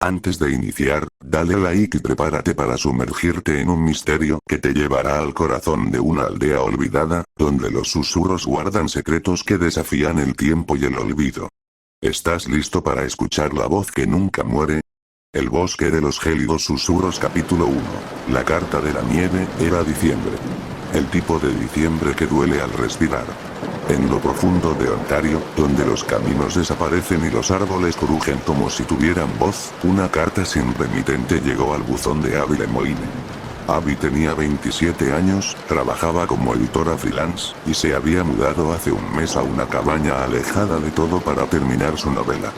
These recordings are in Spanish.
Antes de iniciar, dale like y prepárate para sumergirte en un misterio que te llevará al corazón de una aldea olvidada, donde los susurros guardan secretos que desafían el tiempo y el olvido. ¿Estás listo para escuchar la voz que nunca muere? El bosque de los gélidos susurros capítulo 1. La carta de la nieve, era diciembre. El tipo de diciembre que duele al respirar. En lo profundo de Ontario, donde los caminos desaparecen y los árboles crujen como si tuvieran voz, una carta sin remitente llegó al buzón de Abby Lemoine. Abby tenía 27 años, trabajaba como editora freelance, y se había mudado hace un mes a una cabaña alejada de todo para terminar su novela.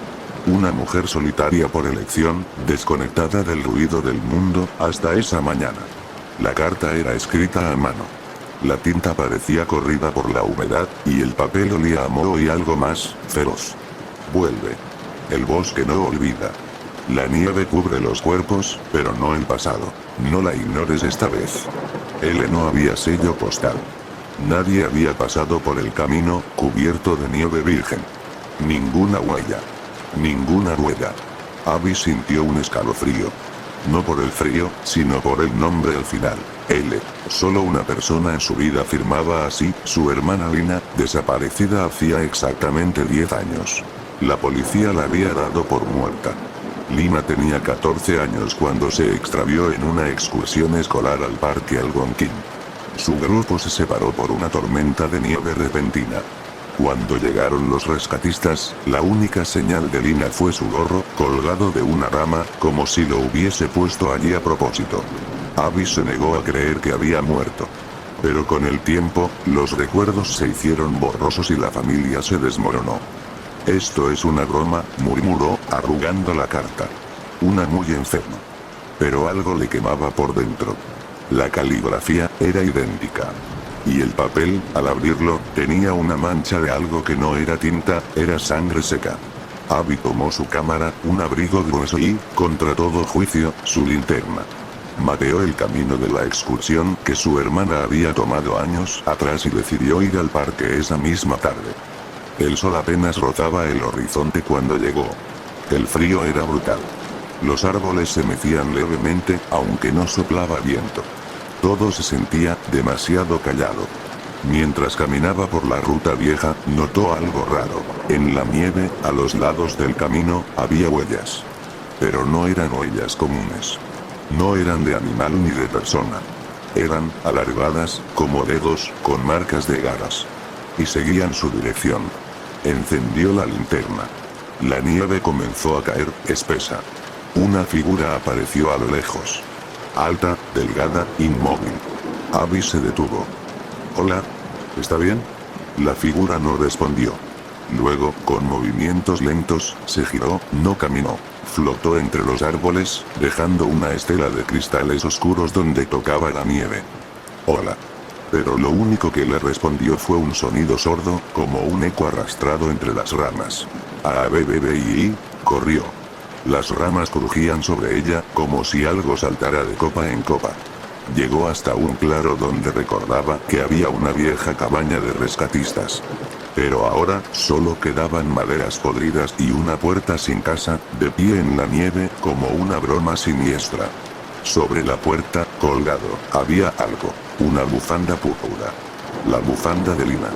Una mujer solitaria por elección, desconectada del ruido del mundo, hasta esa mañana. La carta era escrita a mano. La tinta parecía corrida por la humedad, y el papel olía a moho y algo más, feroz. Vuelve. El bosque no olvida. La nieve cubre los cuerpos, pero no el pasado. No la ignores esta vez. No había sello postal. Nadie había pasado por el camino, cubierto de nieve virgen. Ninguna huella. Ninguna rueda. Abby sintió un escalofrío. No por el frío, sino por el nombre al final. Solo una persona en su vida firmaba así, su hermana Lina, desaparecida hacía exactamente 10 años. La policía la había dado por muerta. Lina tenía 14 años cuando se extravió en una excursión escolar al parque Algonquin. Su grupo se separó por una tormenta de nieve repentina. Cuando llegaron los rescatistas, la única señal de Lina fue su gorro, colgado de una rama, como si lo hubiese puesto allí a propósito. Abby se negó a creer que había muerto. Pero con el tiempo, los recuerdos se hicieron borrosos y la familia se desmoronó. Esto es una broma, murmuró, arrugando la carta. Una muy enferma. Pero algo le quemaba por dentro. La caligrafía era idéntica. Y el papel, al abrirlo, tenía una mancha de algo que no era tinta, era sangre seca. Abby tomó su cámara, un abrigo grueso y, contra todo juicio, su linterna. Mapeó el camino de la excursión que su hermana había tomado años atrás y decidió ir al parque esa misma tarde. El sol apenas rozaba el horizonte cuando llegó. El frío era brutal. Los árboles se mecían levemente, aunque no soplaba viento. Todo se sentía demasiado callado. Mientras caminaba por la ruta vieja, notó algo raro. En la nieve, a los lados del camino, había huellas. Pero no eran huellas comunes. No eran de animal ni de persona. Eran alargadas, como dedos, con marcas de garras. Y seguían su dirección. Encendió la linterna. La nieve comenzó a caer, espesa. Una figura apareció a lo lejos. Alta, delgada, inmóvil. Abby se detuvo. «Hola. ¿Está bien?» La figura no respondió. Luego, con movimientos lentos, se giró, no caminó. Flotó entre los árboles, dejando una estela de cristales oscuros donde tocaba la nieve. «Hola». Pero lo único que le respondió fue un sonido sordo, como un eco arrastrado entre las ramas. «Abby, corrió». Las ramas crujían sobre ella, como si algo saltara de copa en copa. Llegó hasta un claro donde recordaba que había una vieja cabaña de rescatistas. Pero ahora, solo quedaban maderas podridas y una puerta sin casa, de pie en la nieve, como una broma siniestra. Sobre la puerta, colgado, había algo, una bufanda púrpura. La bufanda de Lina.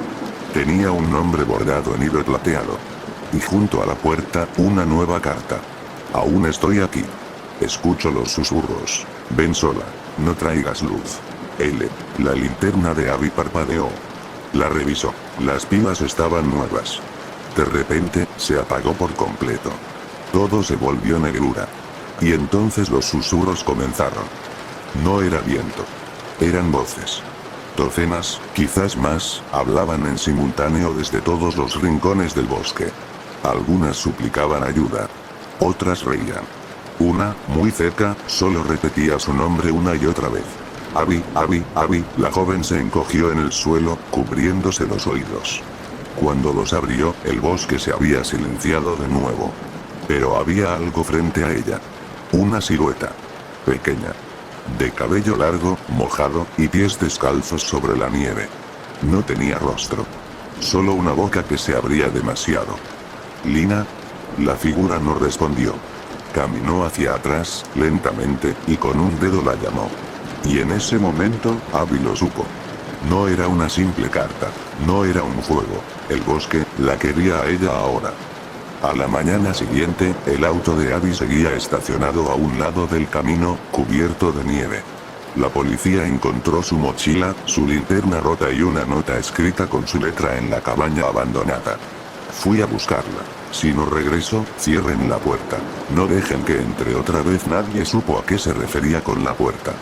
Tenía un nombre bordado en hilo plateado. Y junto a la puerta, una nueva carta. «Aún estoy aquí. Escucho los susurros. Ven sola. No traigas luz». La linterna de Abby parpadeó. La revisó. Las pilas estaban nuevas. De repente, se apagó por completo. Todo se volvió negrura. Y entonces los susurros comenzaron. No era viento. Eran voces. Docenas, quizás más, hablaban en simultáneo desde todos los rincones del bosque. Algunas suplicaban ayuda. Otras reían. Una, muy cerca, solo repetía su nombre una y otra vez. «Abby, Abby, Abby». La joven se encogió en el suelo, cubriéndose los oídos. Cuando los abrió, el bosque se había silenciado de nuevo. Pero había algo frente a ella. Una silueta. Pequeña. De cabello largo, mojado, y pies descalzos sobre la nieve. No tenía rostro. Solo una boca que se abría demasiado. «Lina». La figura no respondió. Caminó hacia atrás, lentamente, y con un dedo la llamó. Y en ese momento, Abby lo supo. No era una simple carta, no era un juego, el bosque la quería a ella ahora. A la mañana siguiente, el auto de Abby seguía estacionado a un lado del camino, cubierto de nieve. La policía encontró su mochila, su linterna rota y una nota escrita con su letra en la cabaña abandonada. Fui a buscarla. Si no regreso, cierren la puerta. No dejen que entre otra vez. Nadie supo a qué se refería con la puerta.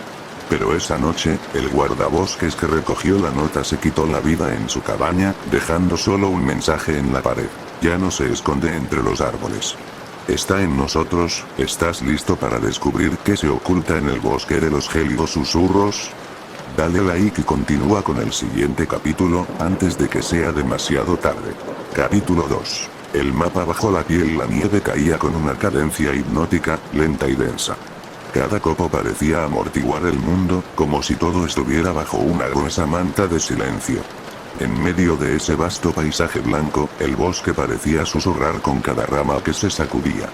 Pero esa noche, el guardabosques que recogió la nota se quitó la vida en su cabaña, dejando solo un mensaje en la pared. Ya no se esconde entre los árboles. Está en nosotros. ¿Estás listo para descubrir qué se oculta en el bosque de los gélidos susurros? Dale like y continúa con el siguiente capítulo, antes de que sea demasiado tarde. Capítulo 2. El mapa bajo la piel. La nieve caía con una cadencia hipnótica, lenta y densa. Cada copo parecía amortiguar el mundo, como si todo estuviera bajo una gruesa manta de silencio. En medio de ese vasto paisaje blanco, el bosque parecía susurrar con cada rama que se sacudía.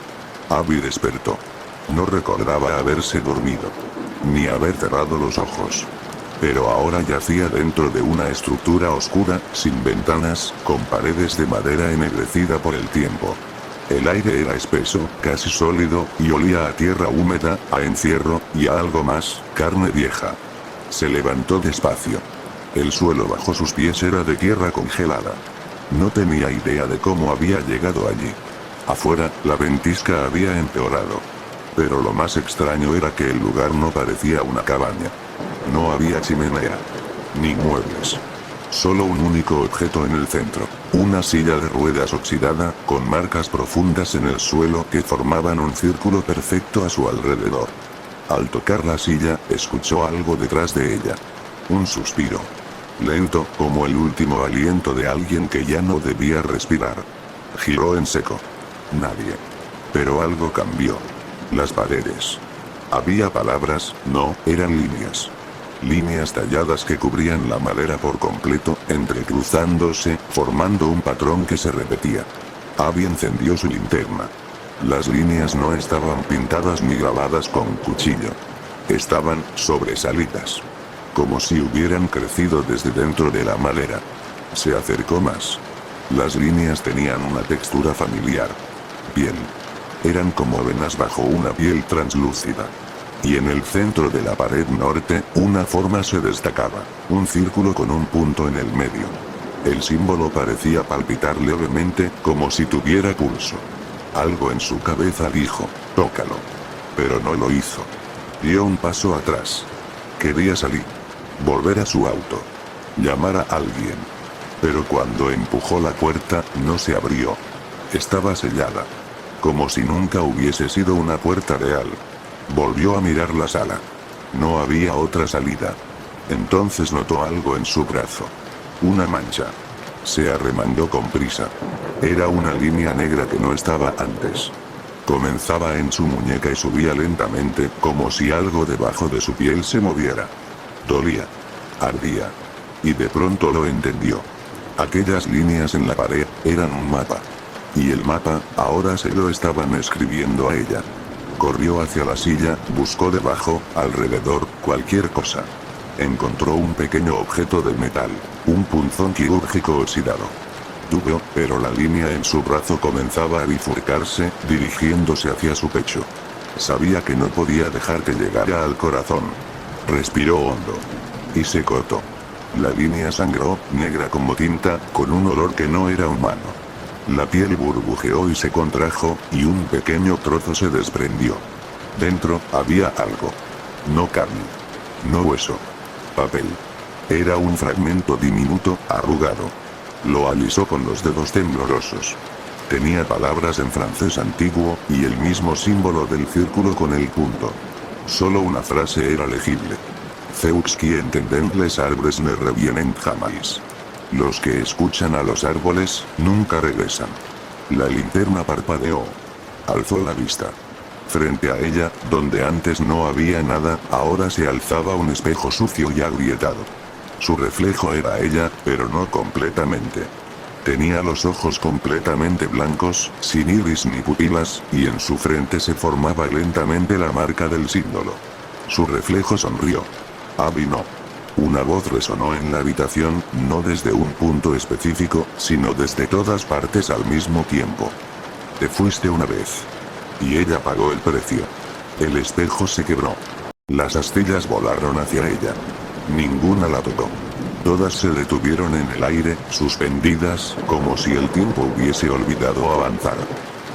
Abby despertó. No recordaba haberse dormido, ni haber cerrado los ojos. Pero ahora yacía dentro de una estructura oscura, sin ventanas, con paredes de madera ennegrecida por el tiempo. El aire era espeso, casi sólido, y olía a tierra húmeda, a encierro, y a algo más, carne vieja. Se levantó despacio. El suelo bajo sus pies era de tierra congelada. No tenía idea de cómo había llegado allí. Afuera, la ventisca había empeorado. Pero lo más extraño era que el lugar no parecía una cabaña. No había chimenea. Ni muebles. Solo un único objeto en el centro. Una silla de ruedas oxidada, con marcas profundas en el suelo que formaban un círculo perfecto a su alrededor. Al tocar la silla, escuchó algo detrás de ella. Un suspiro. Lento, como el último aliento de alguien que ya no debía respirar. Giró en seco. Nadie. Pero algo cambió. Las paredes. Había palabras, no, eran líneas. Líneas talladas que cubrían la madera por completo, entrecruzándose, formando un patrón que se repetía. Abby encendió su linterna. Las líneas no estaban pintadas ni grabadas con cuchillo. Estaban sobresalidas. Como si hubieran crecido desde dentro de la madera. Se acercó más. Las líneas tenían una textura familiar. Piel. Eran como venas bajo una piel translúcida. Y en el centro de la pared norte, una forma se destacaba, un círculo con un punto en el medio. El símbolo parecía palpitar levemente, como si tuviera pulso. Algo en su cabeza dijo, tócalo. Pero no lo hizo. Dio un paso atrás. Quería salir. Volver a su auto. Llamar a alguien. Pero cuando empujó la puerta, no se abrió. Estaba sellada. Como si nunca hubiese sido una puerta real. Volvió a mirar la sala. No había otra salida. Entonces notó algo en su brazo. Una mancha. Se arremangó con prisa. Era una línea negra que no estaba antes. Comenzaba en su muñeca y subía lentamente, como si algo debajo de su piel se moviera. Dolía. Ardía. Y de pronto lo entendió. Aquellas líneas en la pared, eran un mapa. Y el mapa, ahora se lo estaban escribiendo a ella. Corrió hacia la silla, buscó debajo, alrededor, cualquier cosa. Encontró un pequeño objeto de metal, un punzón quirúrgico oxidado. Duro, pero la línea en su brazo comenzaba a bifurcarse, dirigiéndose hacia su pecho. Sabía que no podía dejar que llegara al corazón. Respiró hondo. Y se cortó. La línea sangró, negra como tinta, con un olor que no era humano. La piel burbujeó y se contrajo, y un pequeño trozo se desprendió. Dentro, había algo. No carne. No hueso. Papel. Era un fragmento diminuto, arrugado. Lo alisó con los dedos temblorosos. Tenía palabras en francés antiguo, y el mismo símbolo del círculo con el punto. Solo una frase era legible. Ceux qui entendent les arbres ne reviennent jamais. Los que escuchan a los árboles, nunca regresan. La linterna parpadeó. Alzó la vista. Frente a ella, donde antes no había nada, ahora se alzaba un espejo sucio y agrietado. Su reflejo era ella, pero no completamente. Tenía los ojos completamente blancos, sin iris ni pupilas, y en su frente se formaba lentamente la marca del símbolo. Su reflejo sonrió. Abby no. Una voz resonó en la habitación, no desde un punto específico, sino desde todas partes al mismo tiempo. Te fuiste una vez. Y ella pagó el precio. El espejo se quebró. Las astillas volaron hacia ella. Ninguna la tocó. Todas se detuvieron en el aire, suspendidas, como si el tiempo hubiese olvidado avanzar.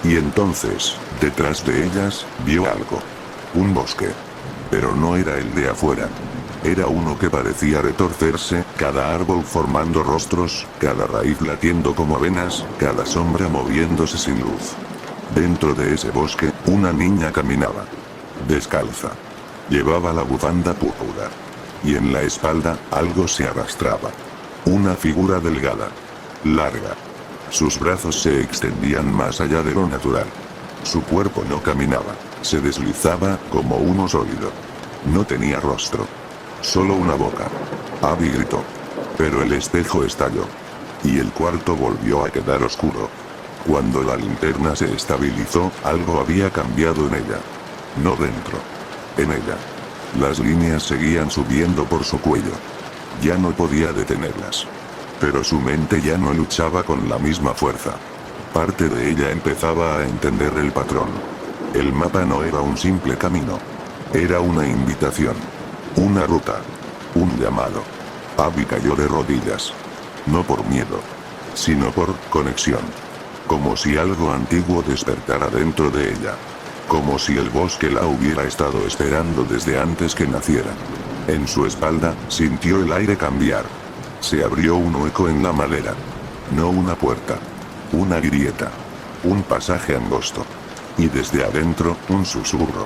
Y entonces, detrás de ellas, vio algo. Un bosque. Pero no era el de afuera. Era uno que parecía retorcerse, cada árbol formando rostros, cada raíz latiendo como venas, cada sombra moviéndose sin luz. Dentro de ese bosque, una niña caminaba. Descalza. Llevaba la bufanda púrpura. Y en la espalda, algo se arrastraba. Una figura delgada. Larga. Sus brazos se extendían más allá de lo natural. Su cuerpo no caminaba, se deslizaba como uno sólido. No tenía rostro. Solo una boca. Abby gritó. Pero el espejo estalló. Y el cuarto volvió a quedar oscuro. Cuando la linterna se estabilizó, algo había cambiado en ella. No dentro. En ella. Las líneas seguían subiendo por su cuello. Ya no podía detenerlas. Pero su mente ya no luchaba con la misma fuerza. Parte de ella empezaba a entender el patrón. El mapa no era un simple camino. Era una invitación. Una ruta. Un llamado. Abby cayó de rodillas. No por miedo. Sino por conexión. Como si algo antiguo despertara dentro de ella. Como si el bosque la hubiera estado esperando desde antes que naciera. En su espalda, sintió el aire cambiar. Se abrió un hueco en la madera. No una puerta. Una grieta. Un pasaje angosto. Y desde adentro, un susurro.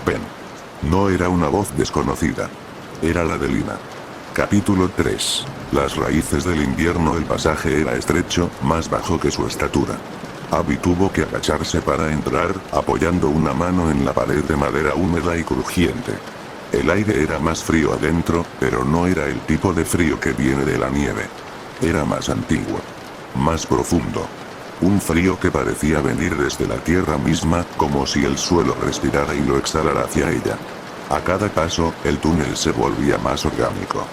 Ven. No era una voz desconocida. Era la de Lina. Capítulo 3. Las raíces del invierno. El pasaje era estrecho, más bajo que su estatura. Abby tuvo que agacharse para entrar, apoyando una mano en la pared de madera húmeda y crujiente. El aire era más frío adentro, pero no era el tipo de frío que viene de la nieve. Era más antiguo. Más profundo. Un frío que parecía venir desde la tierra misma, como si el suelo respirara y lo exhalara hacia ella. A cada paso, el túnel se volvía más orgánico.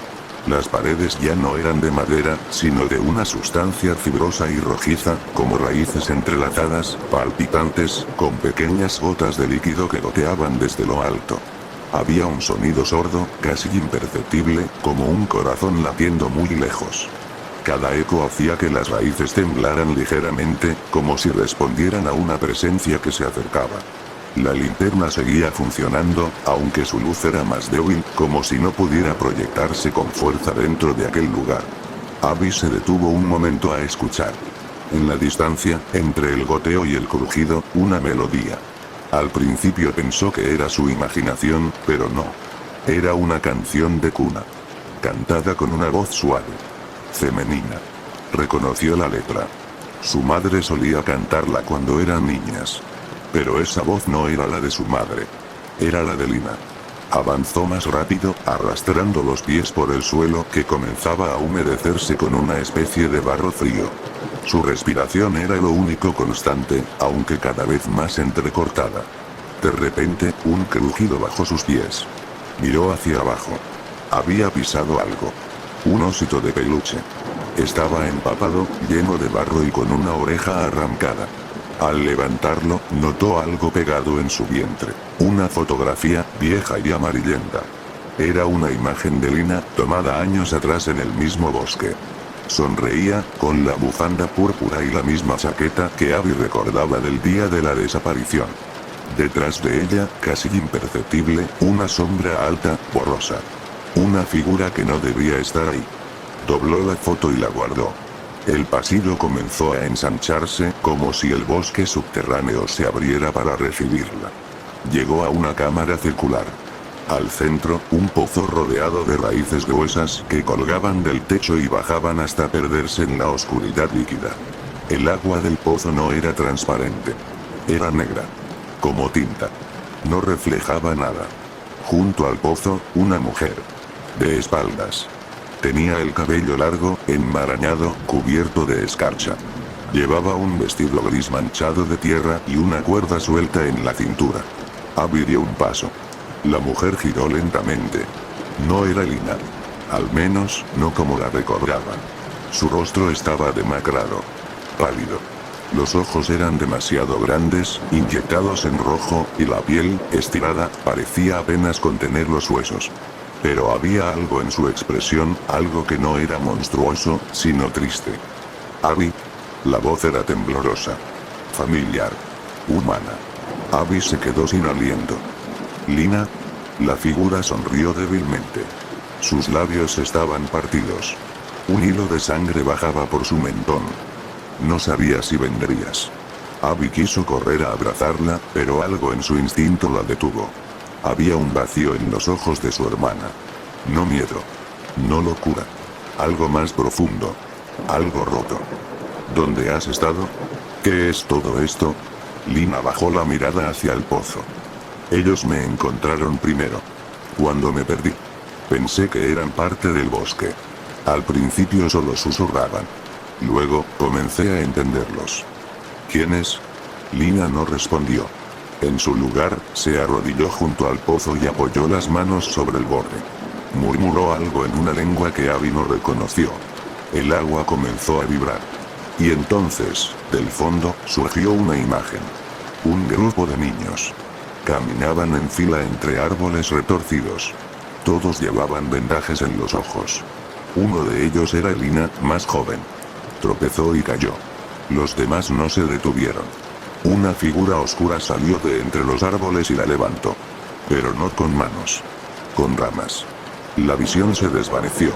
Las paredes ya no eran de madera, sino de una sustancia fibrosa y rojiza, como raíces entrelazadas, palpitantes, con pequeñas gotas de líquido que goteaban desde lo alto. Había un sonido sordo, casi imperceptible, como un corazón latiendo muy lejos. Cada eco hacía que las raíces temblaran ligeramente, como si respondieran a una presencia que se acercaba. La linterna seguía funcionando, aunque su luz era más débil, como si no pudiera proyectarse con fuerza dentro de aquel lugar. Abby se detuvo un momento a escuchar. En la distancia, entre el goteo y el crujido, una melodía. Al principio pensó que era su imaginación, pero no. Era una canción de cuna. Cantada con una voz suave. Femenina. Reconoció la letra. Su madre solía cantarla cuando eran niñas. Pero esa voz no era la de su madre. Era la de Lina. Avanzó más rápido, arrastrando los pies por el suelo que comenzaba a humedecerse con una especie de barro frío. Su respiración era lo único constante, aunque cada vez más entrecortada. De repente, un crujido bajo sus pies. Miró hacia abajo. Había pisado algo. Un osito de peluche. Estaba empapado, lleno de barro y con una oreja arrancada. Al levantarlo, notó algo pegado en su vientre. Una fotografía, vieja y amarillenta. Era una imagen de Lina, tomada años atrás en el mismo bosque. Sonreía, con la bufanda púrpura y la misma chaqueta que Abby recordaba del día de la desaparición. Detrás de ella, casi imperceptible, una sombra alta, borrosa. Una figura que no debía estar ahí. Dobló la foto y la guardó. El pasillo comenzó a ensancharse, como si el bosque subterráneo se abriera para recibirla. Llegó a una cámara circular. Al centro, un pozo rodeado de raíces gruesas que colgaban del techo y bajaban hasta perderse en la oscuridad líquida. El agua del pozo no era transparente. Era negra. Como tinta. No reflejaba nada. Junto al pozo, una mujer. De espaldas. Tenía el cabello largo, enmarañado, cubierto de escarcha. Llevaba un vestido gris manchado de tierra y una cuerda suelta en la cintura. Abby dio un paso. La mujer giró lentamente. No era Lina. Al menos, no como la recordaba. Su rostro estaba demacrado. Pálido. Los ojos eran demasiado grandes, inyectados en rojo, y la piel, estirada, parecía apenas contener los huesos. Pero había algo en su expresión, algo que no era monstruoso, sino triste. Abby. La voz era temblorosa. Familiar. Humana. Abby se quedó sin aliento. Lina. La figura sonrió débilmente. Sus labios estaban partidos. Un hilo de sangre bajaba por su mentón. No sabía si vendrías. Abby quiso correr a abrazarla, pero algo en su instinto la detuvo. Había un vacío en los ojos de su hermana. No miedo. No locura. Algo más profundo. Algo roto. ¿Dónde has estado? ¿Qué es todo esto? Lina bajó la mirada hacia el pozo. Ellos me encontraron primero. Cuando me perdí. Pensé que eran parte del bosque. Al principio solo susurraban. Luego, comencé a entenderlos. ¿Quiénes? Lina no respondió. En su lugar, se arrodilló junto al pozo y apoyó las manos sobre el borde. Murmuró algo en una lengua que Abby no reconoció. El agua comenzó a vibrar. Y entonces, del fondo, surgió una imagen. Un grupo de niños. Caminaban en fila entre árboles retorcidos. Todos llevaban vendajes en los ojos. Uno de ellos era Lina, más joven. Tropezó y cayó. Los demás no se detuvieron. Una figura oscura salió de entre los árboles y la levantó. Pero no con manos. Con ramas. La visión se desvaneció.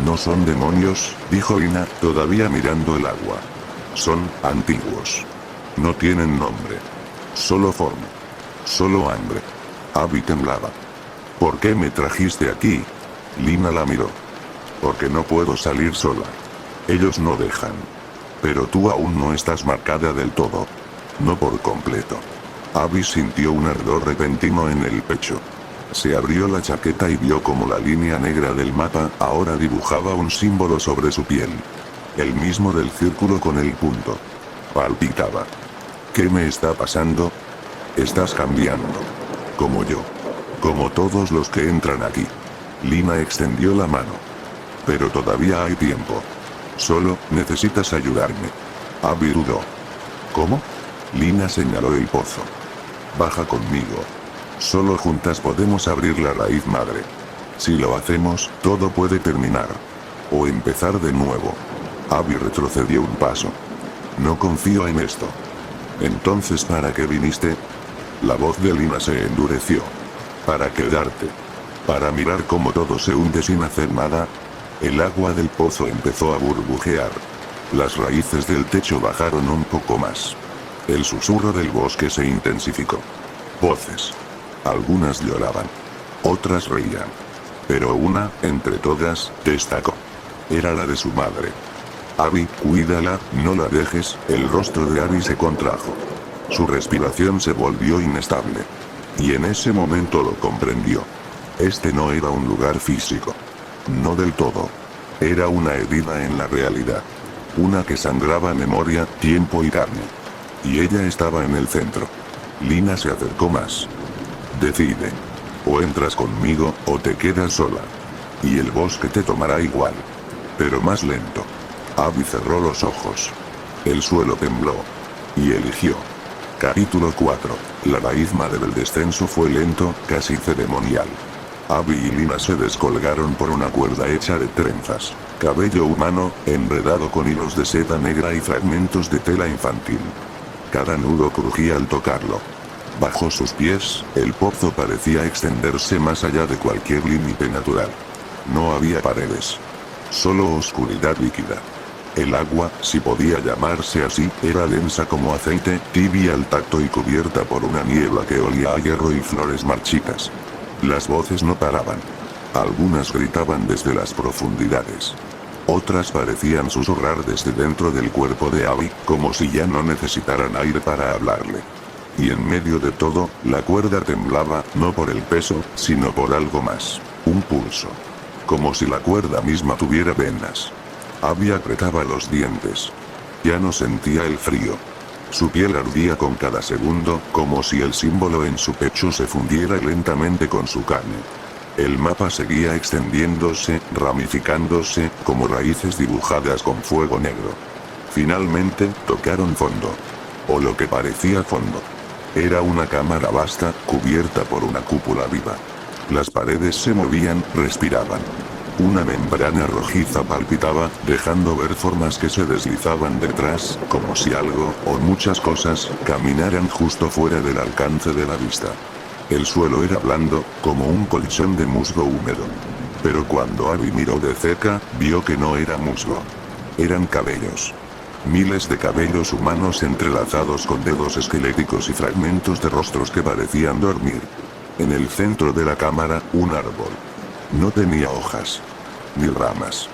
No son demonios, dijo Lina, todavía mirando el agua. Son antiguos. No tienen nombre. Solo forma. Solo hambre. Abby temblaba. ¿Por qué me trajiste aquí? Lina la miró. Porque no puedo salir sola. Ellos no dejan. Pero tú aún no estás marcada del todo. No por completo. Abby sintió un ardor repentino en el pecho. Se abrió la chaqueta y vio como la línea negra del mapa ahora dibujaba un símbolo sobre su piel. El mismo del círculo con el punto. Palpitaba. ¿Qué me está pasando? Estás cambiando. Como yo. Como todos los que entran aquí. Lina extendió la mano. Pero todavía hay tiempo. Solo, necesitas ayudarme. Abby dudó. ¿Cómo? Lina señaló el pozo. Baja conmigo. Solo juntas podemos abrir la raíz madre. Si lo hacemos, todo puede terminar. O empezar de nuevo. Abby retrocedió un paso. No confío en esto. Entonces, ¿para qué viniste? La voz de Lina se endureció. Para quedarte. Para mirar cómo todo se hunde sin hacer nada. El agua del pozo empezó a burbujear. Las raíces del techo bajaron un poco más. El susurro del bosque se intensificó. Voces. Algunas lloraban. Otras reían. Pero una, entre todas, destacó. Era la de su madre. Abby, cuídala, no la dejes. El rostro de Abby se contrajo. Su respiración se volvió inestable. Y en ese momento lo comprendió. Este no era un lugar físico. No del todo. Era una herida en la realidad. Una que sangraba memoria, tiempo y carne. Y ella estaba en el centro. Lina se acercó más. Decide. O entras conmigo, o te quedas sola. Y el bosque te tomará igual. Pero más lento. Abby cerró los ojos. El suelo tembló. Y eligió. Capítulo 4. La raíz madre del descenso fue lento, casi ceremonial. Abby y Lina se descolgaron por una cuerda hecha de trenzas. Cabello humano, enredado con hilos de seda negra y fragmentos de tela infantil. Cada nudo crujía al tocarlo. Bajo sus pies, el pozo parecía extenderse más allá de cualquier límite natural. No había paredes. Solo oscuridad líquida. El agua, si podía llamarse así, era densa como aceite, tibia al tacto y cubierta por una niebla que olía a hierro y flores marchitas. Las voces no paraban. Algunas gritaban desde las profundidades. Otras parecían susurrar desde dentro del cuerpo de Abby, como si ya no necesitaran aire para hablarle. Y en medio de todo, la cuerda temblaba, no por el peso, sino por algo más. Un pulso. como si la cuerda misma tuviera venas. Abby apretaba los dientes. Ya no sentía el frío. Su piel ardía con cada segundo, como si el símbolo en su pecho se fundiera lentamente con su carne. El mapa seguía extendiéndose, ramificándose, como raíces dibujadas con fuego negro. Finalmente, tocaron fondo. O lo que parecía fondo. Era una cámara vasta, cubierta por una cúpula viva. Las paredes se movían, respiraban. Una membrana rojiza palpitaba, dejando ver formas que se deslizaban detrás, como si algo, o muchas cosas, caminaran justo fuera del alcance de la vista. El suelo era blando, como un colchón de musgo húmedo. Pero cuando Abby miró de cerca, vio que no era musgo. Eran cabellos. Miles de cabellos humanos entrelazados con dedos esqueléticos y fragmentos de rostros que parecían dormir. En el centro de la cámara, un árbol. No tenía hojas. Ni ramas.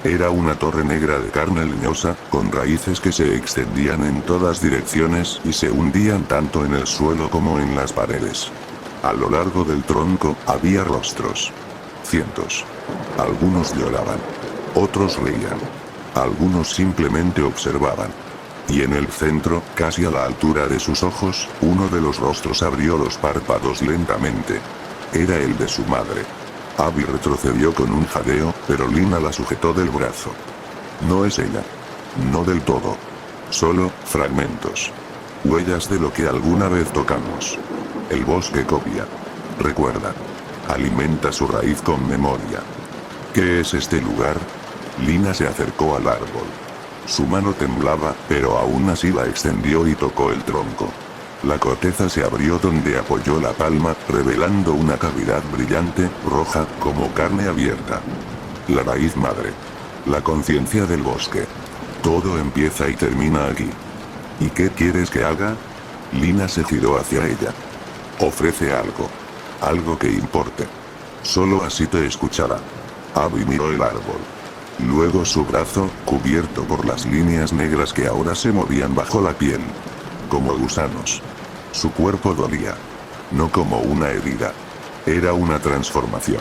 Era una torre negra de carne leñosa, con raíces que se extendían en todas direcciones y se hundían tanto en el suelo como en las paredes. A lo largo del tronco, había rostros. Cientos. Algunos lloraban. Otros reían. Algunos simplemente observaban. Y en el centro, casi a la altura de sus ojos, uno de los rostros abrió los párpados lentamente. Era el de su madre. Abby retrocedió con un jadeo, pero Lina la sujetó del brazo. No es ella. No del todo. Solo, fragmentos. Huellas de lo que alguna vez tocamos. El bosque copia. Recuerda. Alimenta su raíz con memoria. ¿Qué es este lugar? Lina se acercó al árbol. Su mano temblaba, pero aún así la extendió y tocó el tronco. La corteza se abrió donde apoyó la palma, revelando una cavidad brillante, roja, como carne abierta. La raíz madre. La conciencia del bosque. Todo empieza y termina aquí. ¿Y qué quieres que haga? Lina se giró hacia ella. Ofrece algo. Algo que importe. Solo así te escuchará. Abby miró el árbol. Luego su brazo, cubierto por las líneas negras que ahora se movían bajo la piel. Como gusanos. Su cuerpo dolía. No como una herida. Era una transformación.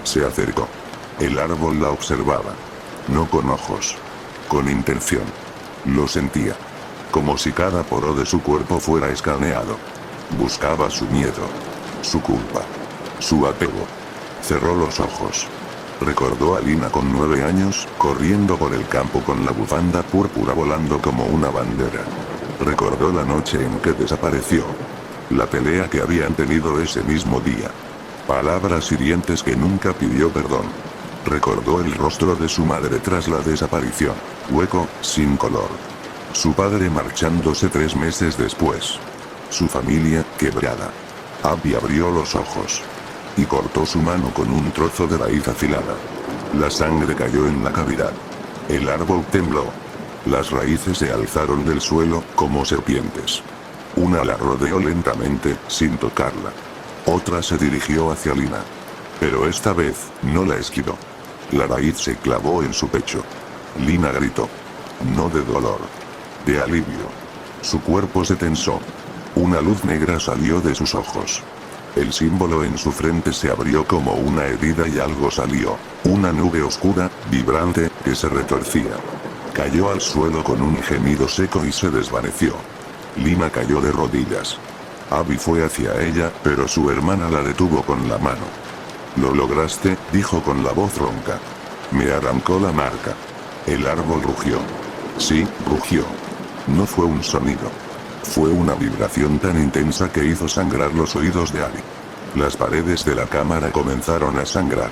Se acercó. El árbol la observaba. No con ojos. Con intención. Lo sentía. Como si cada poro de su cuerpo fuera escaneado. Buscaba su miedo. Su culpa. Su apego. Cerró los ojos. Recordó a Lina con 9 años, corriendo por el campo con la bufanda púrpura volando como una bandera. Recordó la noche en que desapareció. La pelea que habían tenido ese mismo día. Palabras hirientes que nunca pidió perdón. Recordó el rostro de su madre tras la desaparición. Hueco, sin color. Su padre marchándose 3 meses después. Su familia, quebrada. Abby abrió los ojos. Y cortó su mano con un trozo de raíz afilada. La sangre cayó en la cavidad. El árbol tembló. Las raíces se alzaron del suelo, como serpientes. Una la rodeó lentamente, sin tocarla. Otra se dirigió hacia Lina. Pero esta vez, no la esquivó. La raíz se clavó en su pecho. Lina gritó. No de dolor. De alivio. Su cuerpo se tensó. Una luz negra salió de sus ojos. El símbolo en su frente se abrió como una herida y algo salió. Una nube oscura, vibrante, que se retorcía. Cayó al suelo con un gemido seco y se desvaneció. Lina cayó de rodillas. Abby fue hacia ella, pero su hermana la detuvo con la mano. Lo lograste, dijo con la voz ronca. Me arrancó la marca. El árbol rugió. Sí, rugió. No fue un sonido. Fue una vibración tan intensa que hizo sangrar los oídos de Abby. Las paredes de la cámara comenzaron a sangrar.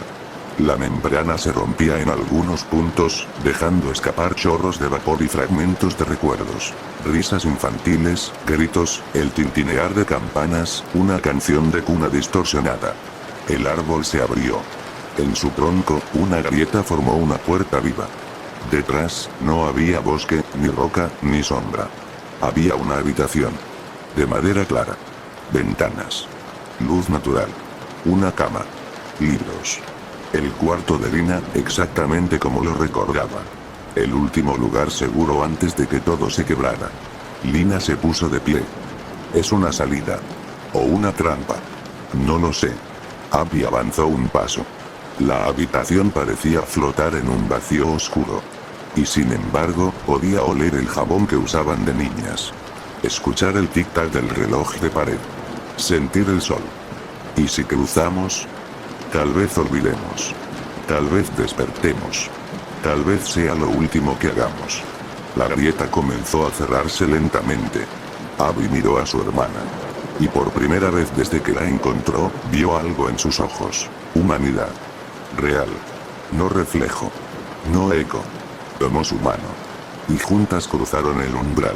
La membrana se rompía en algunos puntos, dejando escapar chorros de vapor y fragmentos de recuerdos. Risas infantiles, gritos, el tintinear de campanas, una canción de cuna distorsionada. El árbol se abrió. En su tronco, una grieta formó una puerta viva. Detrás, no había bosque, ni roca, ni sombra. Había una habitación. De madera clara. Ventanas. Luz natural. Una cama. Libros. El cuarto de Lina, exactamente como lo recordaba. El último lugar seguro antes de que todo se quebrara. Lina se puso de pie. ¿Es una salida? ¿O una trampa? No lo sé. Abby avanzó un paso. La habitación parecía flotar en un vacío oscuro. Y sin embargo, podía oler el jabón que usaban de niñas. Escuchar el tic-tac del reloj de pared. Sentir el sol. ¿Y si cruzamos? Tal vez olvidemos. Tal vez despertemos. Tal vez sea lo último que hagamos. La grieta comenzó a cerrarse lentamente. Abby miró a su hermana. Y por primera vez desde que la encontró, vio algo en sus ojos. Humanidad. Real. No reflejo. No eco. Tomó su mano. Y juntas cruzaron el umbral.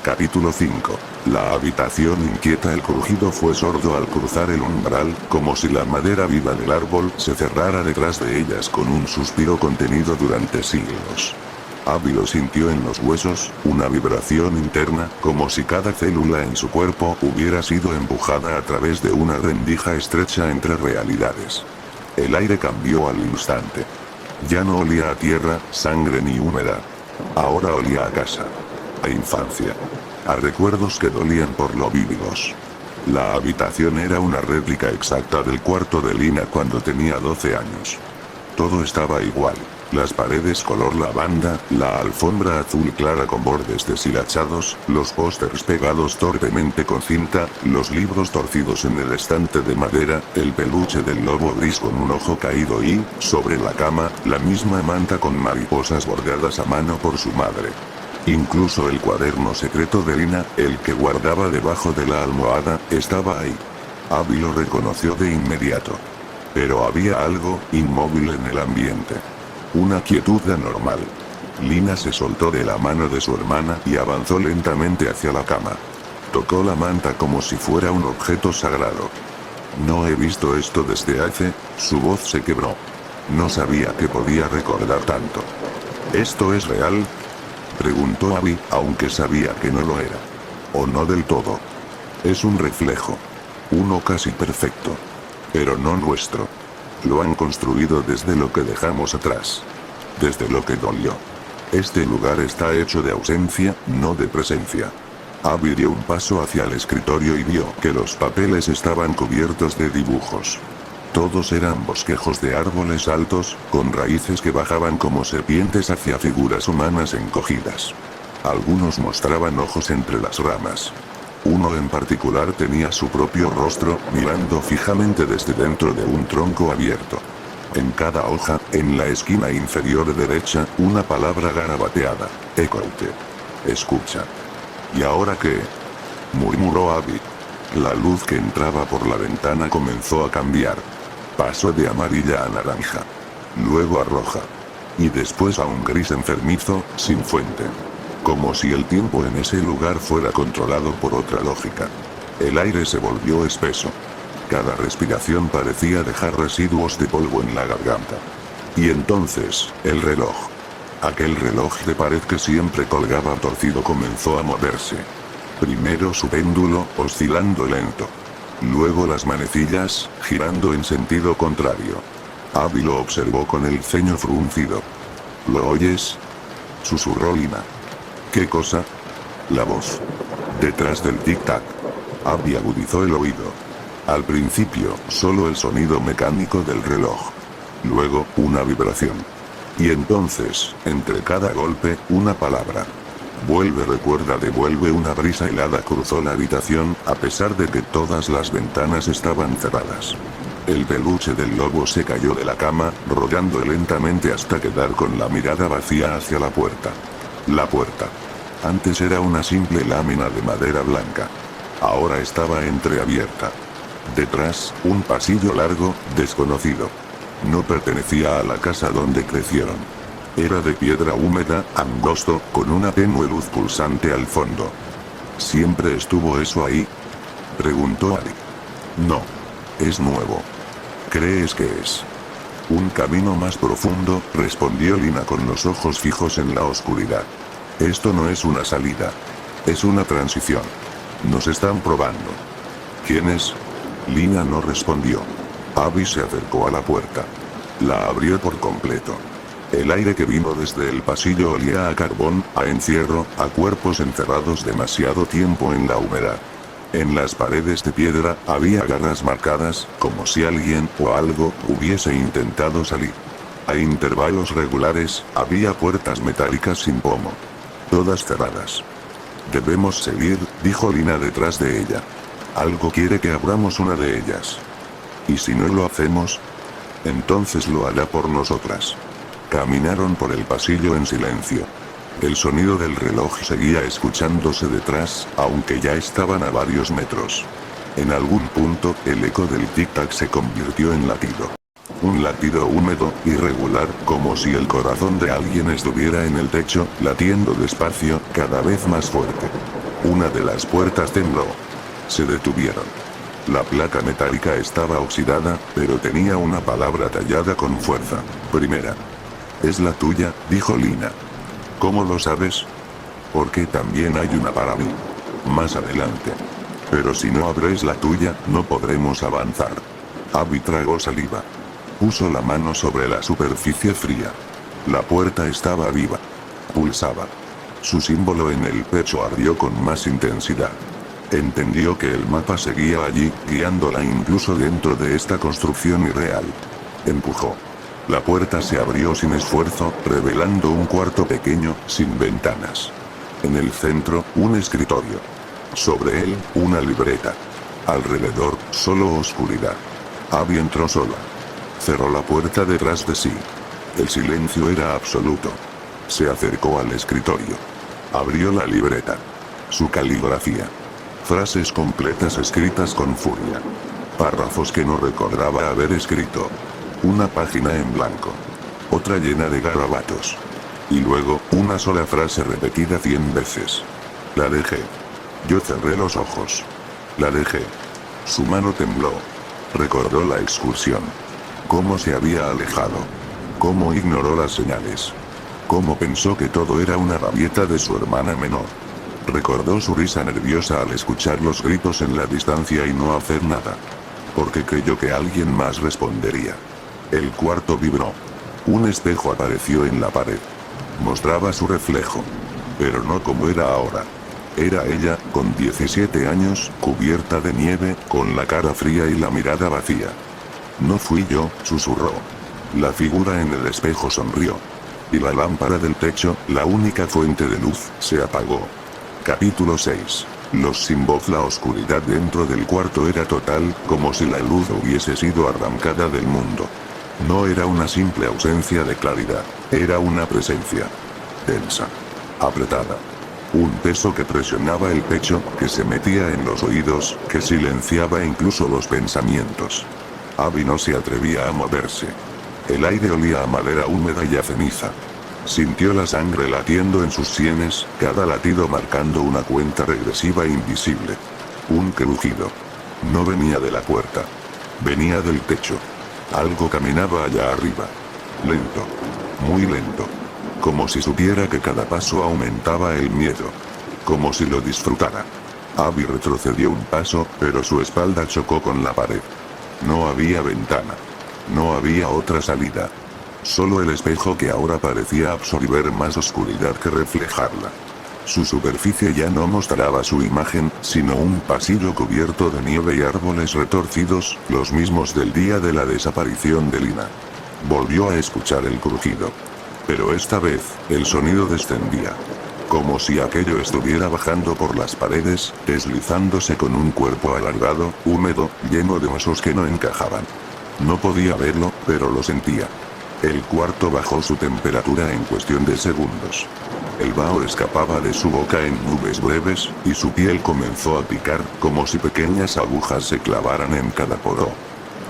Capítulo 5. La habitación inquieta. El crujido fue sordo al cruzar el umbral, como si la madera viva del árbol se cerrara detrás de ellas con un suspiro contenido durante siglos. Abby lo sintió en los huesos, una vibración interna, como si cada célula en su cuerpo hubiera sido empujada a través de una rendija estrecha entre realidades. El aire cambió al instante. Ya no olía a tierra, sangre ni humedad. Ahora olía a casa. A infancia. A recuerdos que dolían por lo vívidos. La habitación era una réplica exacta del cuarto de Lina cuando tenía 12 años. Todo estaba igual. Las paredes color lavanda, la alfombra azul clara con bordes deshilachados, los pósters pegados torpemente con cinta, los libros torcidos en el estante de madera, el peluche del lobo gris con un ojo caído y, sobre la cama, la misma manta con mariposas bordadas a mano por su madre. Incluso el cuaderno secreto de Lina, el que guardaba debajo de la almohada, estaba ahí. Abby lo reconoció de inmediato. Pero había algo inmóvil en el ambiente. Una quietud anormal. Lina se soltó de la mano de su hermana y avanzó lentamente hacia la cama. Tocó la manta como si fuera un objeto sagrado. No he visto esto desde hace... Su voz se quebró. No sabía que podía recordar tanto. ¿Esto es real?, preguntó Abby, aunque sabía que no lo era. O no del todo. Es un reflejo. Uno casi perfecto. Pero no nuestro. Lo han construido desde lo que dejamos atrás. Desde lo que dolió. Este lugar está hecho de ausencia, no de presencia. Abby dio un paso hacia el escritorio y vio que los papeles estaban cubiertos de dibujos. Todos eran bosquejos de árboles altos, con raíces que bajaban como serpientes hacia figuras humanas encogidas. Algunos mostraban ojos entre las ramas. Uno en particular tenía su propio rostro, mirando fijamente desde dentro de un tronco abierto. En cada hoja, en la esquina inferior derecha, una palabra garabateada. Écoute. Escucha. ¿Y ahora qué?, murmuró Abby. La luz que entraba por la ventana comenzó a cambiar. Pasó de amarilla a naranja. Luego a roja. Y después a un gris enfermizo, sin fuente. Como si el tiempo en ese lugar fuera controlado por otra lógica. El aire se volvió espeso. Cada respiración parecía dejar residuos de polvo en la garganta. Y entonces, el reloj. Aquel reloj de pared que siempre colgaba torcido comenzó a moverse. Primero su péndulo, oscilando lento. Luego las manecillas, girando en sentido contrario. Abby lo observó con el ceño fruncido. ¿Lo oyes?, susurró Lina. ¿Qué cosa? La voz. Detrás del tic-tac. Abby agudizó el oído. Al principio, solo el sonido mecánico del reloj. Luego, una vibración. Y entonces, entre cada golpe, una palabra. Vuelve, recuerda, devuelve. Una brisa helada cruzó la habitación, a pesar de que todas las ventanas estaban cerradas. El peluche del lobo se cayó de la cama, rodando lentamente hasta quedar con la mirada vacía hacia la puerta. La puerta. Antes era una simple lámina de madera blanca. Ahora estaba entreabierta. Detrás, un pasillo largo, desconocido. No pertenecía a la casa donde crecieron. Era de piedra húmeda, angosto, con una tenue luz pulsante al fondo. ¿Siempre estuvo eso ahí?, preguntó Abby. No. Es nuevo. ¿Crees que es un camino más profundo?, respondió Lina con los ojos fijos en la oscuridad. Esto no es una salida. Es una transición. Nos están probando. ¿Quién es? Lina no respondió. Abby se acercó a la puerta. La abrió por completo. El aire que vino desde el pasillo olía a carbón, a encierro, a cuerpos encerrados demasiado tiempo en la humedad. En las paredes de piedra había garras marcadas, como si alguien o algo hubiese intentado salir. A intervalos regulares, había puertas metálicas sin pomo. Todas cerradas. Debemos seguir, dijo Lina detrás de ella. Algo quiere que abramos una de ellas. ¿Y si no lo hacemos? Entonces lo hará por nosotras. Caminaron por el pasillo en silencio. El sonido del reloj seguía escuchándose detrás, aunque ya estaban a varios metros. En algún punto, el eco del tic-tac se convirtió en latido. Un latido húmedo, irregular, como si el corazón de alguien estuviera en el techo, latiendo despacio, cada vez más fuerte. Una de las puertas tembló. Se detuvieron. La placa metálica estaba oxidada, pero tenía una palabra tallada con fuerza. Primera. Es la tuya, dijo Lina. ¿Cómo lo sabes? Porque también hay una para mí. Más adelante. Pero si no abres la tuya, no podremos avanzar. Abby tragó saliva. Puso la mano sobre la superficie fría. La puerta estaba viva. Pulsaba. Su símbolo en el pecho ardió con más intensidad. Entendió que el mapa seguía allí, guiándola incluso dentro de esta construcción irreal. Empujó. La puerta se abrió sin esfuerzo, revelando un cuarto pequeño, sin ventanas. En el centro, un escritorio. Sobre él, una libreta. Alrededor, solo oscuridad. Abby entró sola. Cerró la puerta detrás de sí. El silencio era absoluto. Se acercó al escritorio. Abrió la libreta. Su caligrafía. Frases completas escritas con furia. Párrafos que no recordaba haber escrito. Una página en blanco. Otra llena de garabatos. Y luego, una sola frase repetida 100 veces. La dejé. Yo cerré los ojos. La dejé. Su mano tembló. Recordó la excursión. Cómo se había alejado. Cómo ignoró las señales. Cómo pensó que todo era una rabieta de su hermana menor. Recordó su risa nerviosa al escuchar los gritos en la distancia y no hacer nada. Porque creyó que alguien más respondería. El cuarto vibró. Un espejo apareció en la pared. Mostraba su reflejo. Pero no como era ahora. Era ella, con 17 años, cubierta de nieve, con la cara fría y la mirada vacía. No fui yo, susurró. La figura en el espejo sonrió. Y la lámpara del techo, la única fuente de luz, se apagó. Capítulo 6. Los sin voz. La oscuridad dentro del cuarto era total, como si la luz hubiese sido arrancada del mundo. No era una simple ausencia de claridad, era una presencia. Densa. Apretada. Un peso que presionaba el pecho, que se metía en los oídos, que silenciaba incluso los pensamientos. Abby no se atrevía a moverse. El aire olía a madera húmeda y a ceniza. Sintió la sangre latiendo en sus sienes, cada latido marcando una cuenta regresiva invisible. Un crujido. No venía de la puerta. Venía del techo. Algo caminaba allá arriba. Lento. Muy lento. Como si supiera que cada paso aumentaba el miedo. Como si lo disfrutara. Abby retrocedió un paso, pero su espalda chocó con la pared. No había ventana. No había otra salida. Solo el espejo que ahora parecía absorber más oscuridad que reflejarla. Su superficie ya no mostraba su imagen, sino un pasillo cubierto de nieve y árboles retorcidos, los mismos del día de la desaparición de Lina. Volvió a escuchar el crujido. Pero esta vez, el sonido descendía. Como si aquello estuviera bajando por las paredes, deslizándose con un cuerpo alargado, húmedo, lleno de huesos que no encajaban. No podía verlo, pero lo sentía. El cuarto bajó su temperatura en cuestión de segundos. El vaho escapaba de su boca en nubes breves, y su piel comenzó a picar, como si pequeñas agujas se clavaran en cada poro.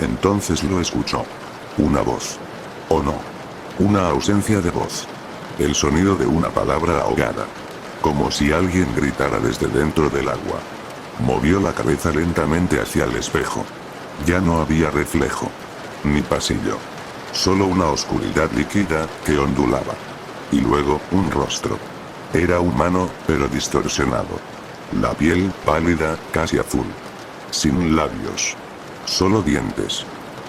Entonces lo escuchó. Una voz. ¿O no? Una ausencia de voz. El sonido de una palabra ahogada. Como si alguien gritara desde dentro del agua. Movió la cabeza lentamente hacia el espejo. Ya no había reflejo. Ni pasillo. Solo una oscuridad líquida, que ondulaba. Y luego, un rostro. Era humano, pero distorsionado. La piel, pálida, casi azul. Sin labios. Solo dientes.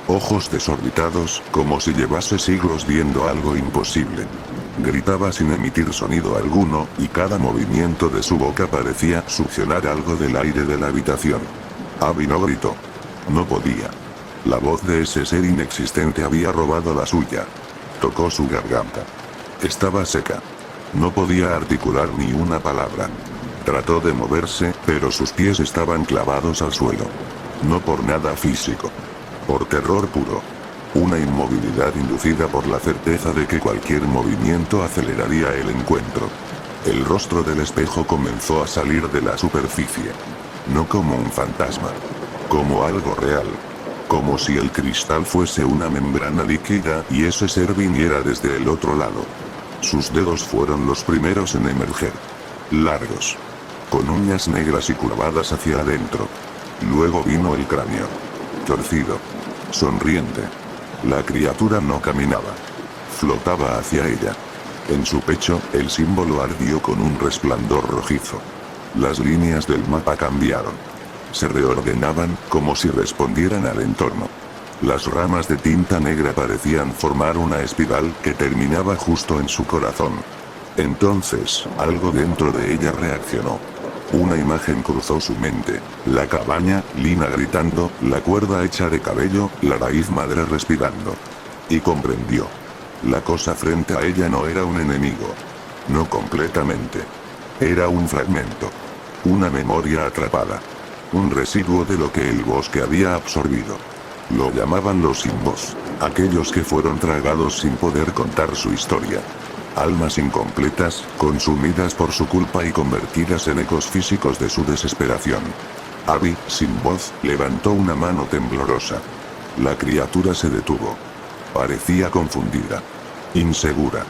Ojos desorbitados, como si llevase siglos viendo algo imposible. Gritaba sin emitir sonido alguno, y cada movimiento de su boca parecía succionar algo del aire de la habitación. Abby no gritó. No podía. La voz de ese ser inexistente había robado la suya. Tocó su garganta. Estaba seca. No podía articular ni una palabra. Trató de moverse, pero sus pies estaban clavados al suelo. No por nada físico. Por terror puro. Una inmovilidad inducida por la certeza de que cualquier movimiento aceleraría el encuentro. El rostro del espejo comenzó a salir de la superficie. No como un fantasma. Como algo real. Como si el cristal fuese una membrana líquida y ese ser viniera desde el otro lado. Sus dedos fueron los primeros en emerger. Largos. Con uñas negras y curvadas hacia adentro. Luego vino el cráneo. Torcido. Sonriente. La criatura no caminaba. Flotaba hacia ella. En su pecho, el símbolo ardió con un resplandor rojizo. Las líneas del mapa cambiaron. Se reordenaban, como si respondieran al entorno. Las ramas de tinta negra parecían formar una espiral que terminaba justo en su corazón. Entonces, algo dentro de ella reaccionó. Una imagen cruzó su mente. La cabaña, Lina gritando, la cuerda hecha de cabello, la raíz madre respirando. Y comprendió. La cosa frente a ella no era un enemigo. No completamente. Era un fragmento. Una memoria atrapada. Un residuo de lo que el bosque había absorbido. Lo llamaban los sin voz. Aquellos que fueron tragados sin poder contar su historia. Almas incompletas, consumidas por su culpa y convertidas en ecos físicos de su desesperación. Abby, sin voz, levantó una mano temblorosa. La criatura se detuvo. Parecía confundida. Insegura.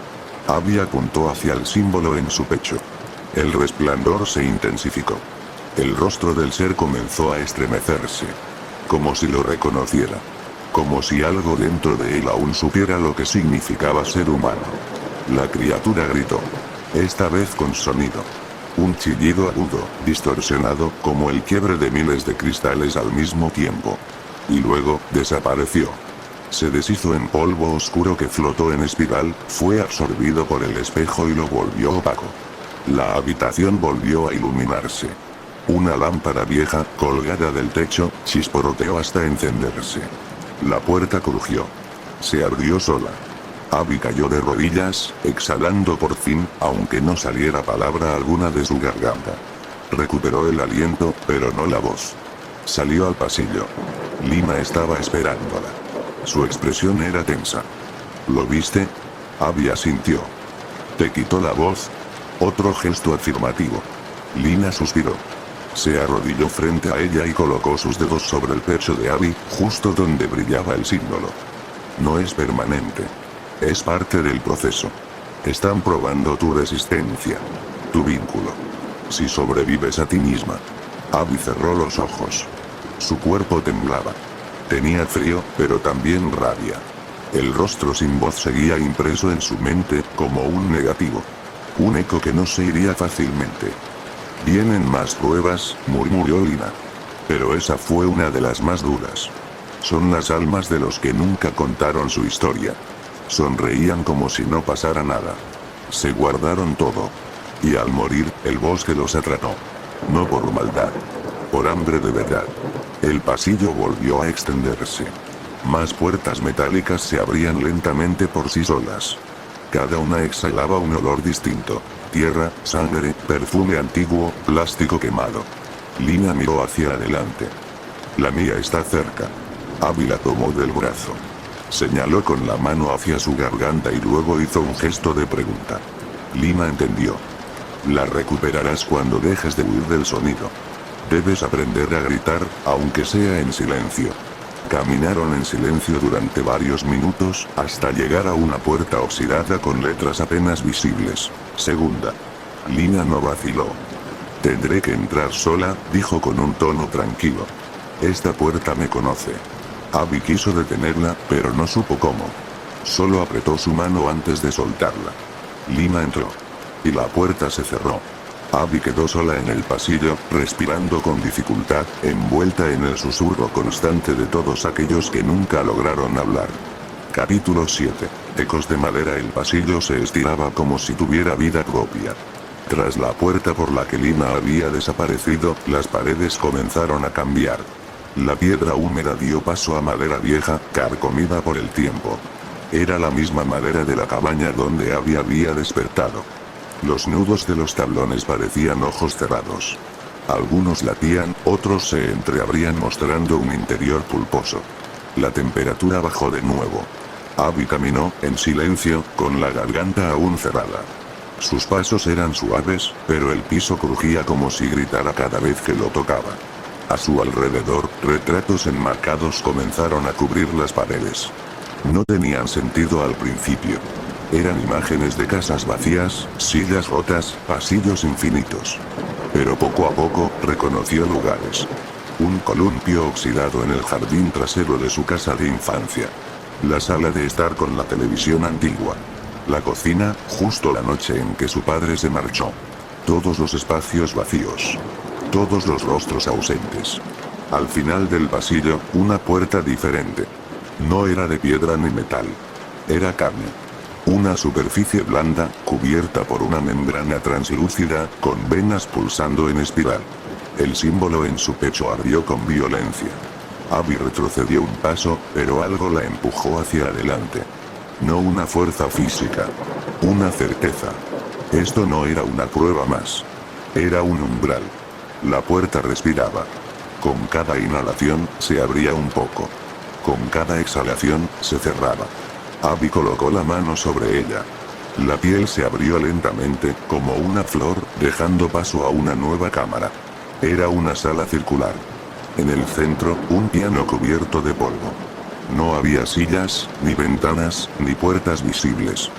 Abby apuntó hacia el símbolo en su pecho. El resplandor se intensificó. El rostro del ser comenzó a estremecerse. Como si lo reconociera. Como si algo dentro de él aún supiera lo que significaba ser humano. La criatura gritó. Esta vez con sonido. Un chillido agudo, distorsionado, como el quiebre de miles de cristales al mismo tiempo. Y luego, desapareció. Se deshizo en polvo oscuro que flotó en espiral, fue absorbido por el espejo y lo volvió opaco. La habitación volvió a iluminarse. Una lámpara vieja, colgada del techo, chisporroteó hasta encenderse. La puerta crujió. Se abrió sola. Abby cayó de rodillas, exhalando por fin, aunque no saliera palabra alguna de su garganta. Recuperó el aliento, pero no la voz. Salió al pasillo. Lina estaba esperándola. Su expresión era tensa. ¿Lo viste? Abby asintió. ¿Te quitó la voz? Otro gesto afirmativo. Lina suspiró. Se arrodilló frente a ella y colocó sus dedos sobre el pecho de Abby, justo donde brillaba el símbolo. No es permanente. Es parte del proceso. Están probando tu resistencia. Tu vínculo. Si sobrevives a ti misma. Abby cerró los ojos. Su cuerpo temblaba. Tenía frío, pero también rabia. El rostro sin voz seguía impreso en su mente, como un negativo. Un eco que no se iría fácilmente. Vienen más pruebas, murmuró Lina. Pero esa fue una de las más duras. Son las almas de los que nunca contaron su historia. Sonreían como si no pasara nada. Se guardaron todo. Y al morir, el bosque los atrapó. No por maldad. Por hambre de verdad. El pasillo volvió a extenderse. Más puertas metálicas se abrían lentamente por sí solas. Cada una exhalaba un olor distinto. Tierra, sangre, perfume antiguo, plástico quemado. Lina miró hacia adelante. La mía está cerca. Abby la tomó del brazo. Señaló con la mano hacia su garganta y luego hizo un gesto de pregunta. Lina entendió. La recuperarás cuando dejes de huir del sonido. Debes aprender a gritar, aunque sea en silencio. Caminaron en silencio durante varios minutos, hasta llegar a una puerta oxidada con letras apenas visibles. Segunda. Lina no vaciló. Tendré que entrar sola, dijo con un tono tranquilo. Esta puerta me conoce. Abby quiso detenerla, pero no supo cómo. Solo apretó su mano antes de soltarla. Lina entró. Y la puerta se cerró. Abby quedó sola en el pasillo, respirando con dificultad, envuelta en el susurro constante de todos aquellos que nunca lograron hablar. Capítulo 7. Ecos de madera. El pasillo se estiraba como si tuviera vida propia. Tras la puerta por la que Lina había desaparecido, las paredes comenzaron a cambiar. La piedra húmeda dio paso a madera vieja, carcomida por el tiempo. Era la misma madera de la cabaña donde Abby había despertado. Los nudos de los tablones parecían ojos cerrados. Algunos latían, otros se entreabrían mostrando un interior pulposo. La temperatura bajó de nuevo. Abby caminó, en silencio, con la garganta aún cerrada. Sus pasos eran suaves, pero el piso crujía como si gritara cada vez que lo tocaba. A su alrededor, retratos enmarcados comenzaron a cubrir las paredes. No tenían sentido al principio. Eran imágenes de casas vacías, sillas rotas, pasillos infinitos. Pero poco a poco, reconoció lugares. Un columpio oxidado en el jardín trasero de su casa de infancia. La sala de estar con la televisión antigua. La cocina, justo la noche en que su padre se marchó. Todos los espacios vacíos. Todos los rostros ausentes. Al final del pasillo, una puerta diferente. No era de piedra ni metal. Era carne. Una superficie blanda, cubierta por una membrana translúcida, con venas pulsando en espiral. El símbolo en su pecho ardió con violencia. Abby retrocedió un paso, pero algo la empujó hacia adelante. No una fuerza física. Una certeza. Esto no era una prueba más. Era un umbral. La puerta respiraba. Con cada inhalación, se abría un poco. Con cada exhalación, se cerraba. Abby colocó la mano sobre ella. La piel se abrió lentamente, como una flor, dejando paso a una nueva cámara. Era una sala circular. En el centro, un piano cubierto de polvo. No había sillas, ni ventanas, ni puertas visibles.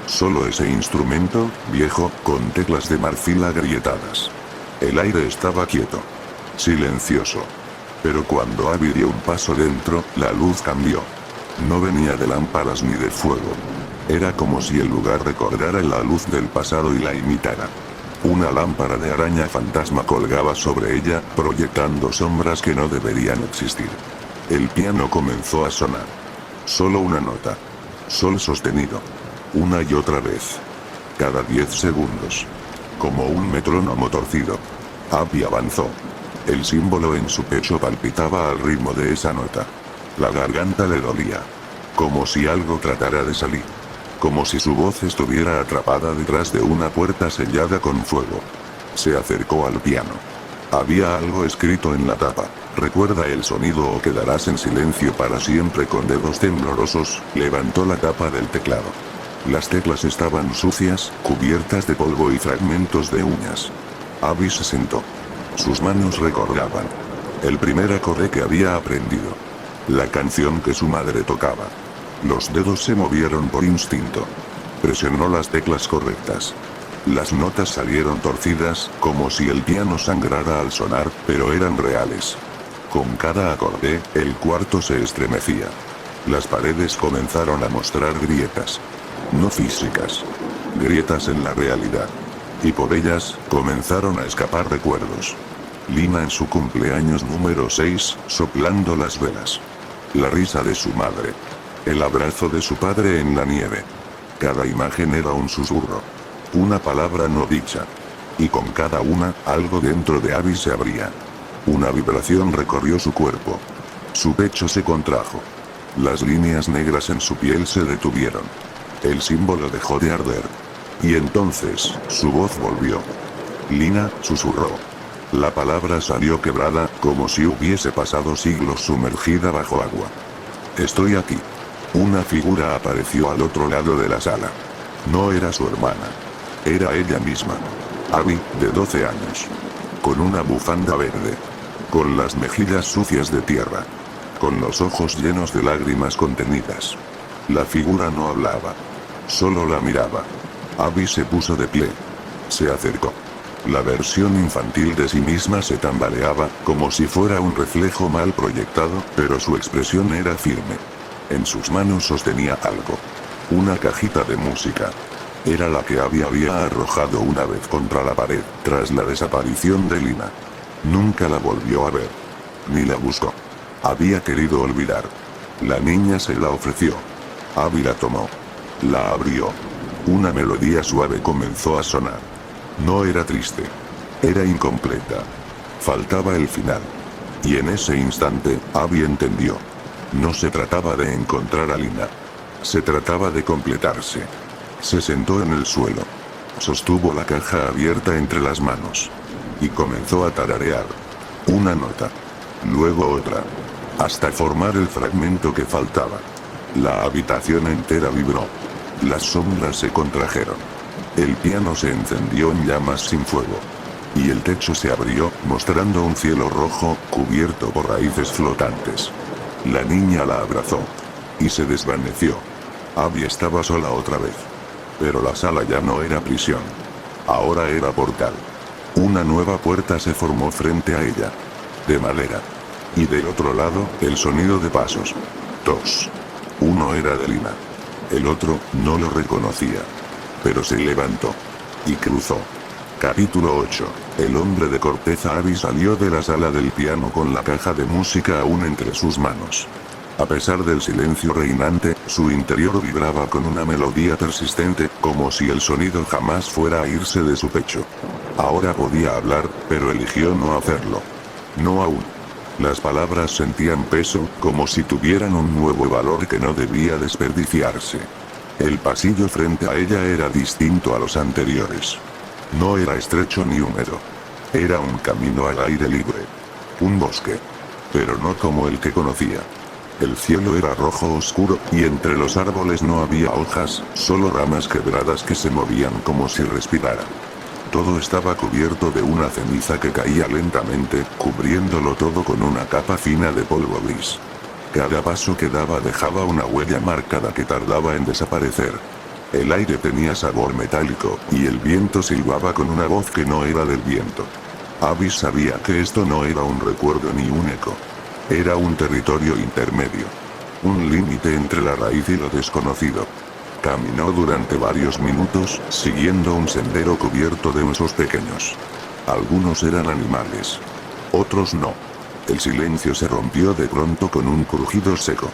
Solo ese instrumento, viejo, con teclas de marfil agrietadas. El aire estaba quieto. Silencioso. Pero cuando Abby dio un paso dentro, la luz cambió. No venía de lámparas ni de fuego. Era como si el lugar recordara la luz del pasado y la imitara. Una lámpara de araña fantasma colgaba sobre ella, proyectando sombras que no deberían existir. El piano comenzó a sonar. Solo una nota. Sol sostenido. Una y otra vez. Cada 10 segundos. Como un metrónomo torcido. Abby avanzó. El símbolo en su pecho palpitaba al ritmo de esa nota. La garganta le dolía. Como si algo tratara de salir. Como si su voz estuviera atrapada detrás de una puerta sellada con fuego. Se acercó al piano. Había algo escrito en la tapa. Recuerda el sonido o quedarás en silencio para siempre. Con dedos temblorosos, levantó la tapa del teclado. Las teclas estaban sucias, cubiertas de polvo y fragmentos de uñas. Abby se sentó. Sus manos recordaban. El primer acorde que había aprendido. La canción que su madre tocaba. Los dedos se movieron por instinto. Presionó las teclas correctas. Las notas salieron torcidas, como si el piano sangrara al sonar, pero eran reales. Con cada acorde, el cuarto se estremecía. Las paredes comenzaron a mostrar grietas. No físicas. Grietas en la realidad. Y por ellas, comenzaron a escapar recuerdos. Lina en su cumpleaños número 6, soplando las velas. La risa de su madre. El abrazo de su padre en la nieve. Cada imagen era un susurro. Una palabra no dicha. Y con cada una, algo dentro de Abby se abría. Una vibración recorrió su cuerpo. Su pecho se contrajo. Las líneas negras en su piel se detuvieron. El símbolo dejó de arder. Y entonces, su voz volvió. Lina, susurró. La palabra salió quebrada, como si hubiese pasado siglos sumergida bajo agua. Estoy aquí. Una figura apareció al otro lado de la sala. No era su hermana. Era ella misma. Abby, de 12 años. Con una bufanda verde. Con las mejillas sucias de tierra. Con los ojos llenos de lágrimas contenidas. La figura no hablaba. Solo la miraba. Abby se puso de pie. Se acercó. La versión infantil de sí misma se tambaleaba, como si fuera un reflejo mal proyectado, pero su expresión era firme. En sus manos sostenía algo. Una cajita de música. Era la que Abby había arrojado una vez contra la pared, tras la desaparición de Lina. Nunca la volvió a ver. Ni la buscó. Había querido olvidar. La niña se la ofreció. Abby la tomó. La abrió. Una melodía suave comenzó a sonar. No era triste. Era incompleta. Faltaba el final. Y en ese instante, Abby entendió. No se trataba de encontrar a Lina. Se trataba de completarse. Se sentó en el suelo. Sostuvo la caja abierta entre las manos. Y comenzó a tararear. Una nota. Luego otra. Hasta formar el fragmento que faltaba. La habitación entera vibró. Las sombras se contrajeron. El piano se encendió en llamas sin fuego. Y el techo se abrió, mostrando un cielo rojo, cubierto por raíces flotantes. La niña la abrazó. Y se desvaneció. Abby estaba sola otra vez. Pero la sala ya no era prisión. Ahora era portal. Una nueva puerta se formó frente a ella. De madera. Y del otro lado, el sonido de pasos. 2. Uno era de Lina. El otro, no lo reconocía. Pero se levantó. Y cruzó. Capítulo 8. El hombre de corteza. Abby salió de la sala del piano con la caja de música aún entre sus manos. A pesar del silencio reinante, su interior vibraba con una melodía persistente, como si el sonido jamás fuera a irse de su pecho. Ahora podía hablar, pero eligió no hacerlo. No aún. Las palabras sentían peso, como si tuvieran un nuevo valor que no debía desperdiciarse. El pasillo frente a ella era distinto a los anteriores. No era estrecho ni húmedo. Era un camino al aire libre. Un bosque. Pero no como el que conocía. El cielo era rojo oscuro, y entre los árboles no había hojas, solo ramas quebradas que se movían como si respiraran. Todo estaba cubierto de una ceniza que caía lentamente, cubriéndolo todo con una capa fina de polvo gris. Cada paso que daba dejaba una huella marcada que tardaba en desaparecer. El aire tenía sabor metálico, y el viento silbaba con una voz que no era del viento. Abby sabía que esto no era un recuerdo ni un eco. Era un territorio intermedio. Un límite entre la raíz y lo desconocido. Caminó durante varios minutos, siguiendo un sendero cubierto de osos pequeños. Algunos eran animales. Otros no. El silencio se rompió de pronto con un crujido seco.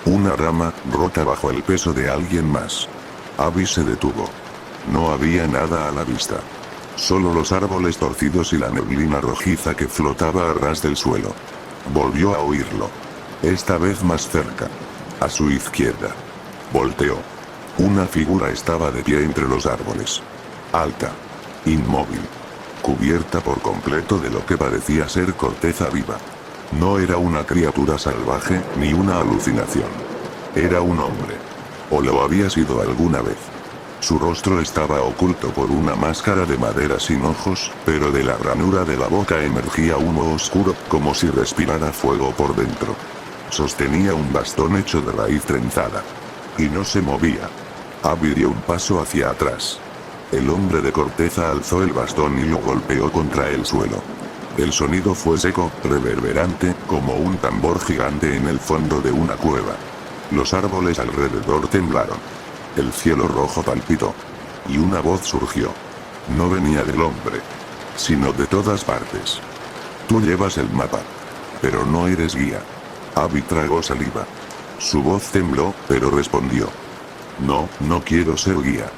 Una rama, rota bajo el peso de alguien más. Abby se detuvo. No había nada a la vista. Solo los árboles torcidos y la neblina rojiza que flotaba a ras del suelo. Volvió a oírlo. Esta vez más cerca. A su izquierda. Volteó. Una figura estaba de pie entre los árboles. Alta. Inmóvil. Cubierta por completo de lo que parecía ser corteza viva. No era una criatura salvaje, ni una alucinación. Era un hombre. O lo había sido alguna vez. Su rostro estaba oculto por una máscara de madera sin ojos, pero de la ranura de la boca emergía humo oscuro, como si respirara fuego por dentro. Sostenía un bastón hecho de raíz trenzada. Y no se movía. Abby dio un paso hacia atrás. El hombre de corteza alzó el bastón y lo golpeó contra el suelo. El sonido fue seco, reverberante, como un tambor gigante en el fondo de una cueva. Los árboles alrededor temblaron. El cielo rojo palpitó. Y una voz surgió. No venía del hombre, sino de todas partes. Tú llevas el mapa. Pero no eres guía. Abby tragó saliva. Su voz tembló, pero respondió. No, no quiero ser guía.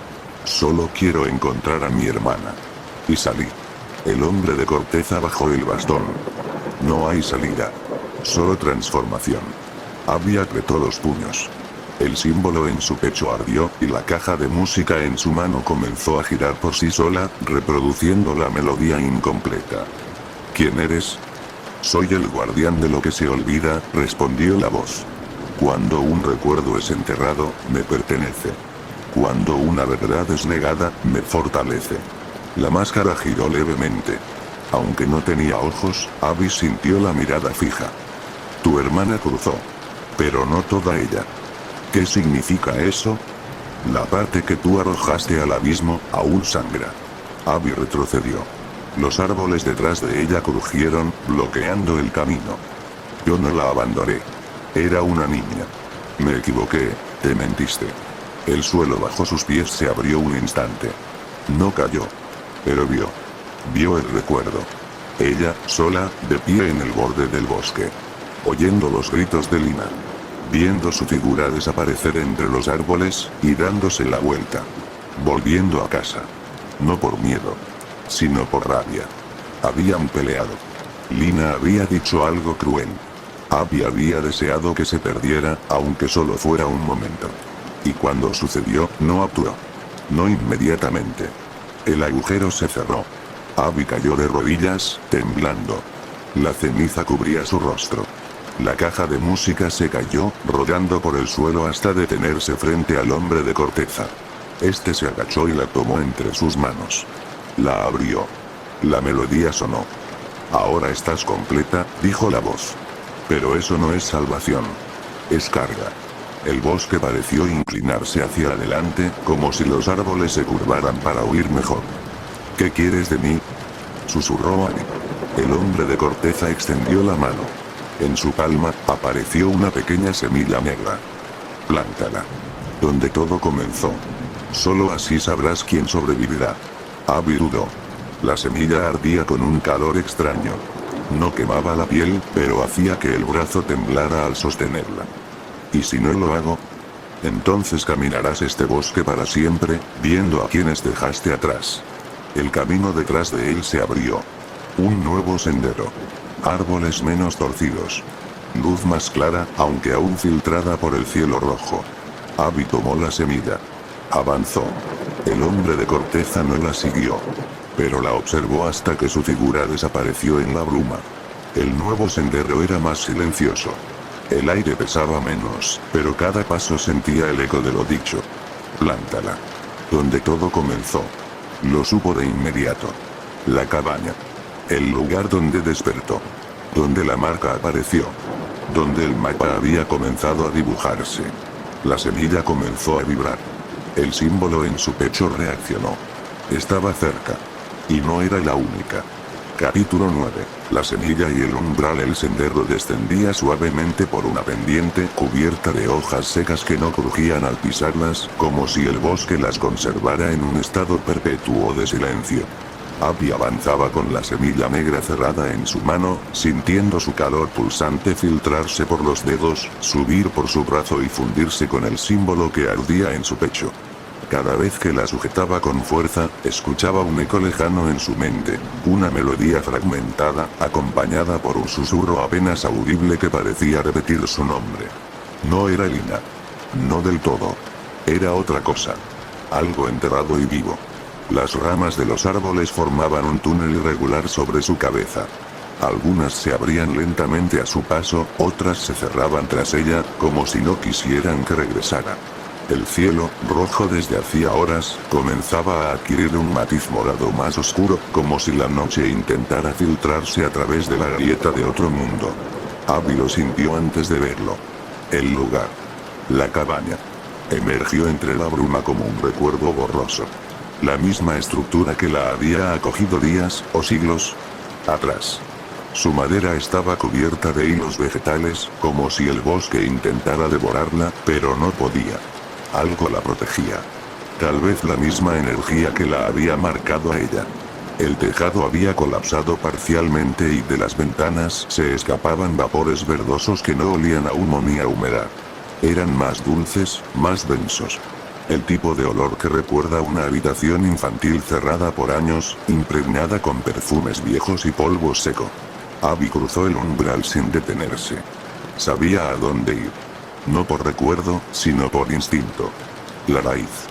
Solo quiero encontrar a mi hermana. Y salí. El hombre de corteza bajó el bastón. No hay salida. Solo transformación. Abby apretó los puños. El símbolo en su pecho ardió, y la caja de música en su mano comenzó a girar por sí sola, reproduciendo la melodía incompleta. ¿Quién eres? Soy el guardián de lo que se olvida, respondió la voz. Cuando un recuerdo es enterrado, me pertenece. Cuando una verdad es negada, me fortalece. La máscara giró levemente. Aunque no tenía ojos, Abby sintió la mirada fija. Tu hermana cruzó. Pero no toda ella. ¿Qué significa eso? La parte que tú arrojaste al abismo, aún sangra. Abby retrocedió. Los árboles detrás de ella crujieron, bloqueando el camino. Yo no la abandoné. Era una niña. Me equivoqué, te mentiste. El suelo bajo sus pies se abrió un instante. No cayó. Pero vio. Vio el recuerdo. Ella, sola, de pie en el borde del bosque. Oyendo los gritos de Lina. viendo su figura desaparecer entre los árboles, y dándose la vuelta. Volviendo a casa. No por miedo, sino por rabia. Habían peleado. Lina había dicho algo cruel. Abby había deseado que se perdiera, aunque solo fuera un momento. Y cuando sucedió, no actuó. No inmediatamente. El agujero se cerró. Abby cayó de rodillas, temblando. La ceniza cubría su rostro. La caja de música se cayó, rodando por el suelo hasta detenerse frente al hombre de corteza. Este se agachó y la tomó entre sus manos. La abrió. La melodía sonó. Ahora estás completa, dijo la voz. Pero eso no es salvación. Es carga. El bosque pareció inclinarse hacia adelante, como si los árboles se curvaran para huir mejor. ¿Qué quieres de mí?, susurró Abby. El hombre de corteza extendió la mano. En su palma, apareció una pequeña semilla negra. Plántala. Donde todo comenzó. Solo así sabrás quién sobrevivirá. Abby dudó. La semilla ardía con un calor extraño. No quemaba la piel, pero hacía que el brazo temblara al sostenerla. ¿Y si no lo hago? Entonces caminarás este bosque para siempre, viendo a quienes dejaste atrás. El camino detrás de él se abrió. Un nuevo sendero. Árboles menos torcidos. Luz más clara, aunque aún filtrada por el cielo rojo. Abby tomó la semilla. Avanzó. El hombre de corteza no la siguió. Pero la observó hasta que su figura desapareció en la bruma. El nuevo sendero era más silencioso. El aire pesaba menos, pero cada paso sentía el eco de lo dicho. Plántala. Donde todo comenzó. Lo supo de inmediato. La cabaña. El lugar donde despertó. Donde la marca apareció. Donde el mapa había comenzado a dibujarse. La semilla comenzó a vibrar. El símbolo en su pecho reaccionó. Estaba cerca. Y no era la única. Capítulo 9. La semilla y el umbral. El sendero descendía suavemente por una pendiente cubierta de hojas secas que no crujían al pisarlas, como si el bosque las conservara en un estado perpetuo de silencio. Abby avanzaba con la semilla negra cerrada en su mano, sintiendo su calor pulsante filtrarse por los dedos, subir por su brazo y fundirse con el símbolo que ardía en su pecho. Cada vez que la sujetaba con fuerza, escuchaba un eco lejano en su mente, una melodía fragmentada, acompañada por un susurro apenas audible que parecía repetir su nombre. No era Lina. No del todo. Era otra cosa. Algo enterrado y vivo. Las ramas de los árboles formaban un túnel irregular sobre su cabeza. Algunas se abrían lentamente a su paso, otras se cerraban tras ella, como si no quisieran que regresara. El cielo, rojo desde hacía horas, comenzaba a adquirir un matiz morado más oscuro, como si la noche intentara filtrarse a través de la grieta de otro mundo. Abby lo sintió antes de verlo. El lugar. La cabaña. Emergió entre la bruma como un recuerdo borroso. La misma estructura que la había acogido días, o siglos, atrás. Su madera estaba cubierta de hilos vegetales, como si el bosque intentara devorarla, pero no podía. Algo la protegía. Tal vez la misma energía que la había marcado a ella. El tejado había colapsado parcialmente y de las ventanas se escapaban vapores verdosos que no olían a humo ni a humedad. Eran más dulces, más densos. El tipo de olor que recuerda una habitación infantil cerrada por años, impregnada con perfumes viejos y polvo seco. Abby cruzó el umbral sin detenerse. Sabía a dónde ir. No por recuerdo, sino por instinto. La raíz.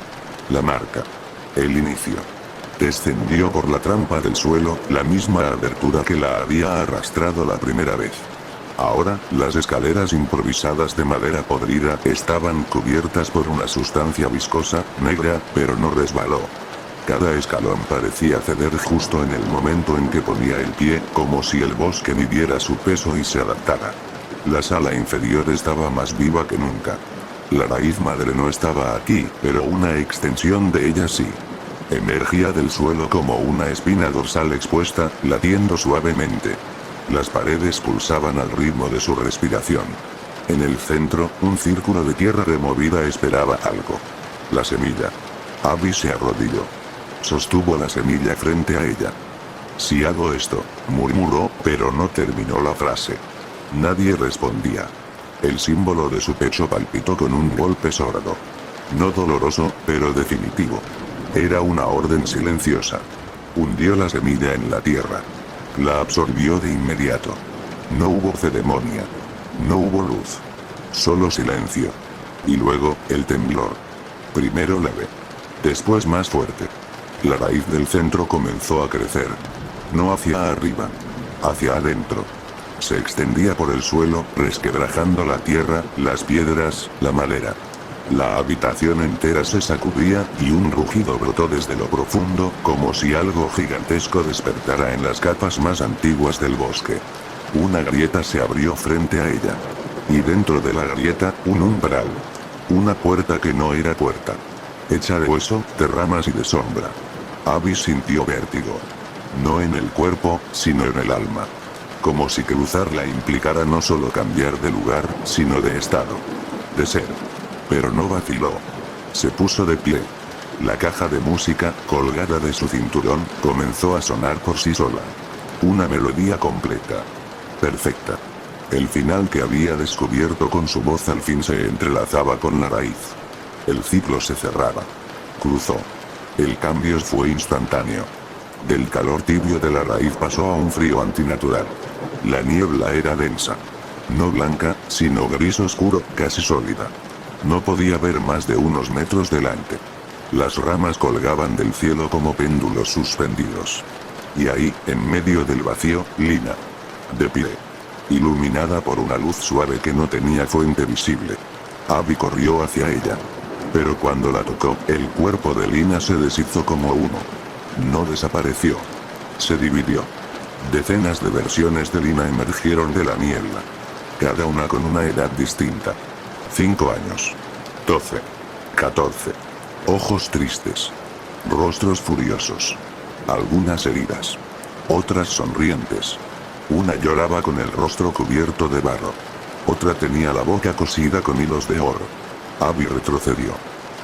La marca. El inicio. Descendió por la trampa del suelo, la misma abertura que la había arrastrado la primera vez. Ahora, las escaleras improvisadas de madera podrida estaban cubiertas por una sustancia viscosa, negra, pero no resbaló. Cada escalón parecía ceder justo en el momento en que ponía el pie, como si el bosque midiera su peso y se adaptara. La sala inferior estaba más viva que nunca. La raíz madre no estaba aquí, pero una extensión de ella sí. Emergía del suelo como una espina dorsal expuesta, latiendo suavemente. Las paredes pulsaban al ritmo de su respiración. En el centro, un círculo de tierra removida esperaba algo. La semilla. Abby se arrodilló. Sostuvo la semilla frente a ella. Si hago esto, murmuró, pero no terminó la frase. Nadie respondía. El símbolo de su pecho palpitó con un golpe sordo. No doloroso, pero definitivo. Era una orden silenciosa. Hundió la semilla en la tierra. La absorbió de inmediato. No hubo ceremonia. No hubo luz. Solo silencio. Y luego, el temblor. Primero leve. Después más fuerte. La raíz del centro comenzó a crecer. No hacia arriba. Hacia adentro. Se extendía por el suelo, resquebrajando la tierra, las piedras, la madera. La habitación entera se sacudía, y un rugido brotó desde lo profundo, como si algo gigantesco despertara en las capas más antiguas del bosque. Una grieta se abrió frente a ella. Y dentro de la grieta, un umbral. Una puerta que no era puerta. Hecha de hueso, de ramas y de sombra. Abby sintió vértigo. No en el cuerpo, sino en el alma. Como si cruzarla implicara no solo cambiar de lugar, sino de estado. De ser. Pero no vaciló. Se puso de pie. La caja de música, colgada de su cinturón, comenzó a sonar por sí sola. Una melodía completa. Perfecta. El final que había descubierto con su voz al fin se entrelazaba con la raíz. El ciclo se cerraba. Cruzó. El cambio fue instantáneo. Del calor tibio de la raíz pasó a un frío antinatural. La niebla era densa. No blanca, sino gris oscuro, casi sólida. No podía ver más de unos metros delante. Las ramas colgaban del cielo como péndulos suspendidos. Y ahí, en medio del vacío, Lina. De pie. Iluminada por una luz suave que no tenía fuente visible. Abby corrió hacia ella. Pero cuando la tocó, el cuerpo de Lina se deshizo como uno. No desapareció. Se dividió. Decenas de versiones de Lina emergieron de la niebla. Cada una con una edad distinta. 5 años. 12. 14. Ojos tristes. Rostros furiosos. Algunas heridas. Otras sonrientes. Una lloraba con el rostro cubierto de barro. Otra tenía la boca cosida con hilos de oro. Abby retrocedió.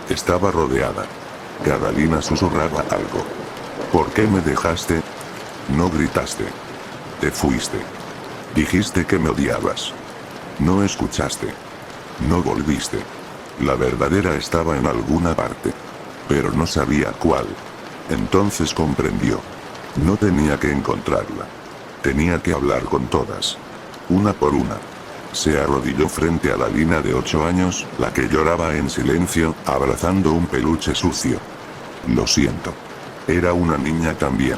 Estaba rodeada. Cada Lina susurraba algo. ¿Por qué me dejaste? No gritaste. Te fuiste. Dijiste que me odiabas. No escuchaste. No volviste. La verdadera estaba en alguna parte. Pero no sabía cuál. Entonces comprendió. No tenía que encontrarla. Tenía que hablar con todas. Una por una. Se arrodilló frente a la Lina de 8 años, la que lloraba en silencio, abrazando un peluche sucio. Lo siento. Era una niña también.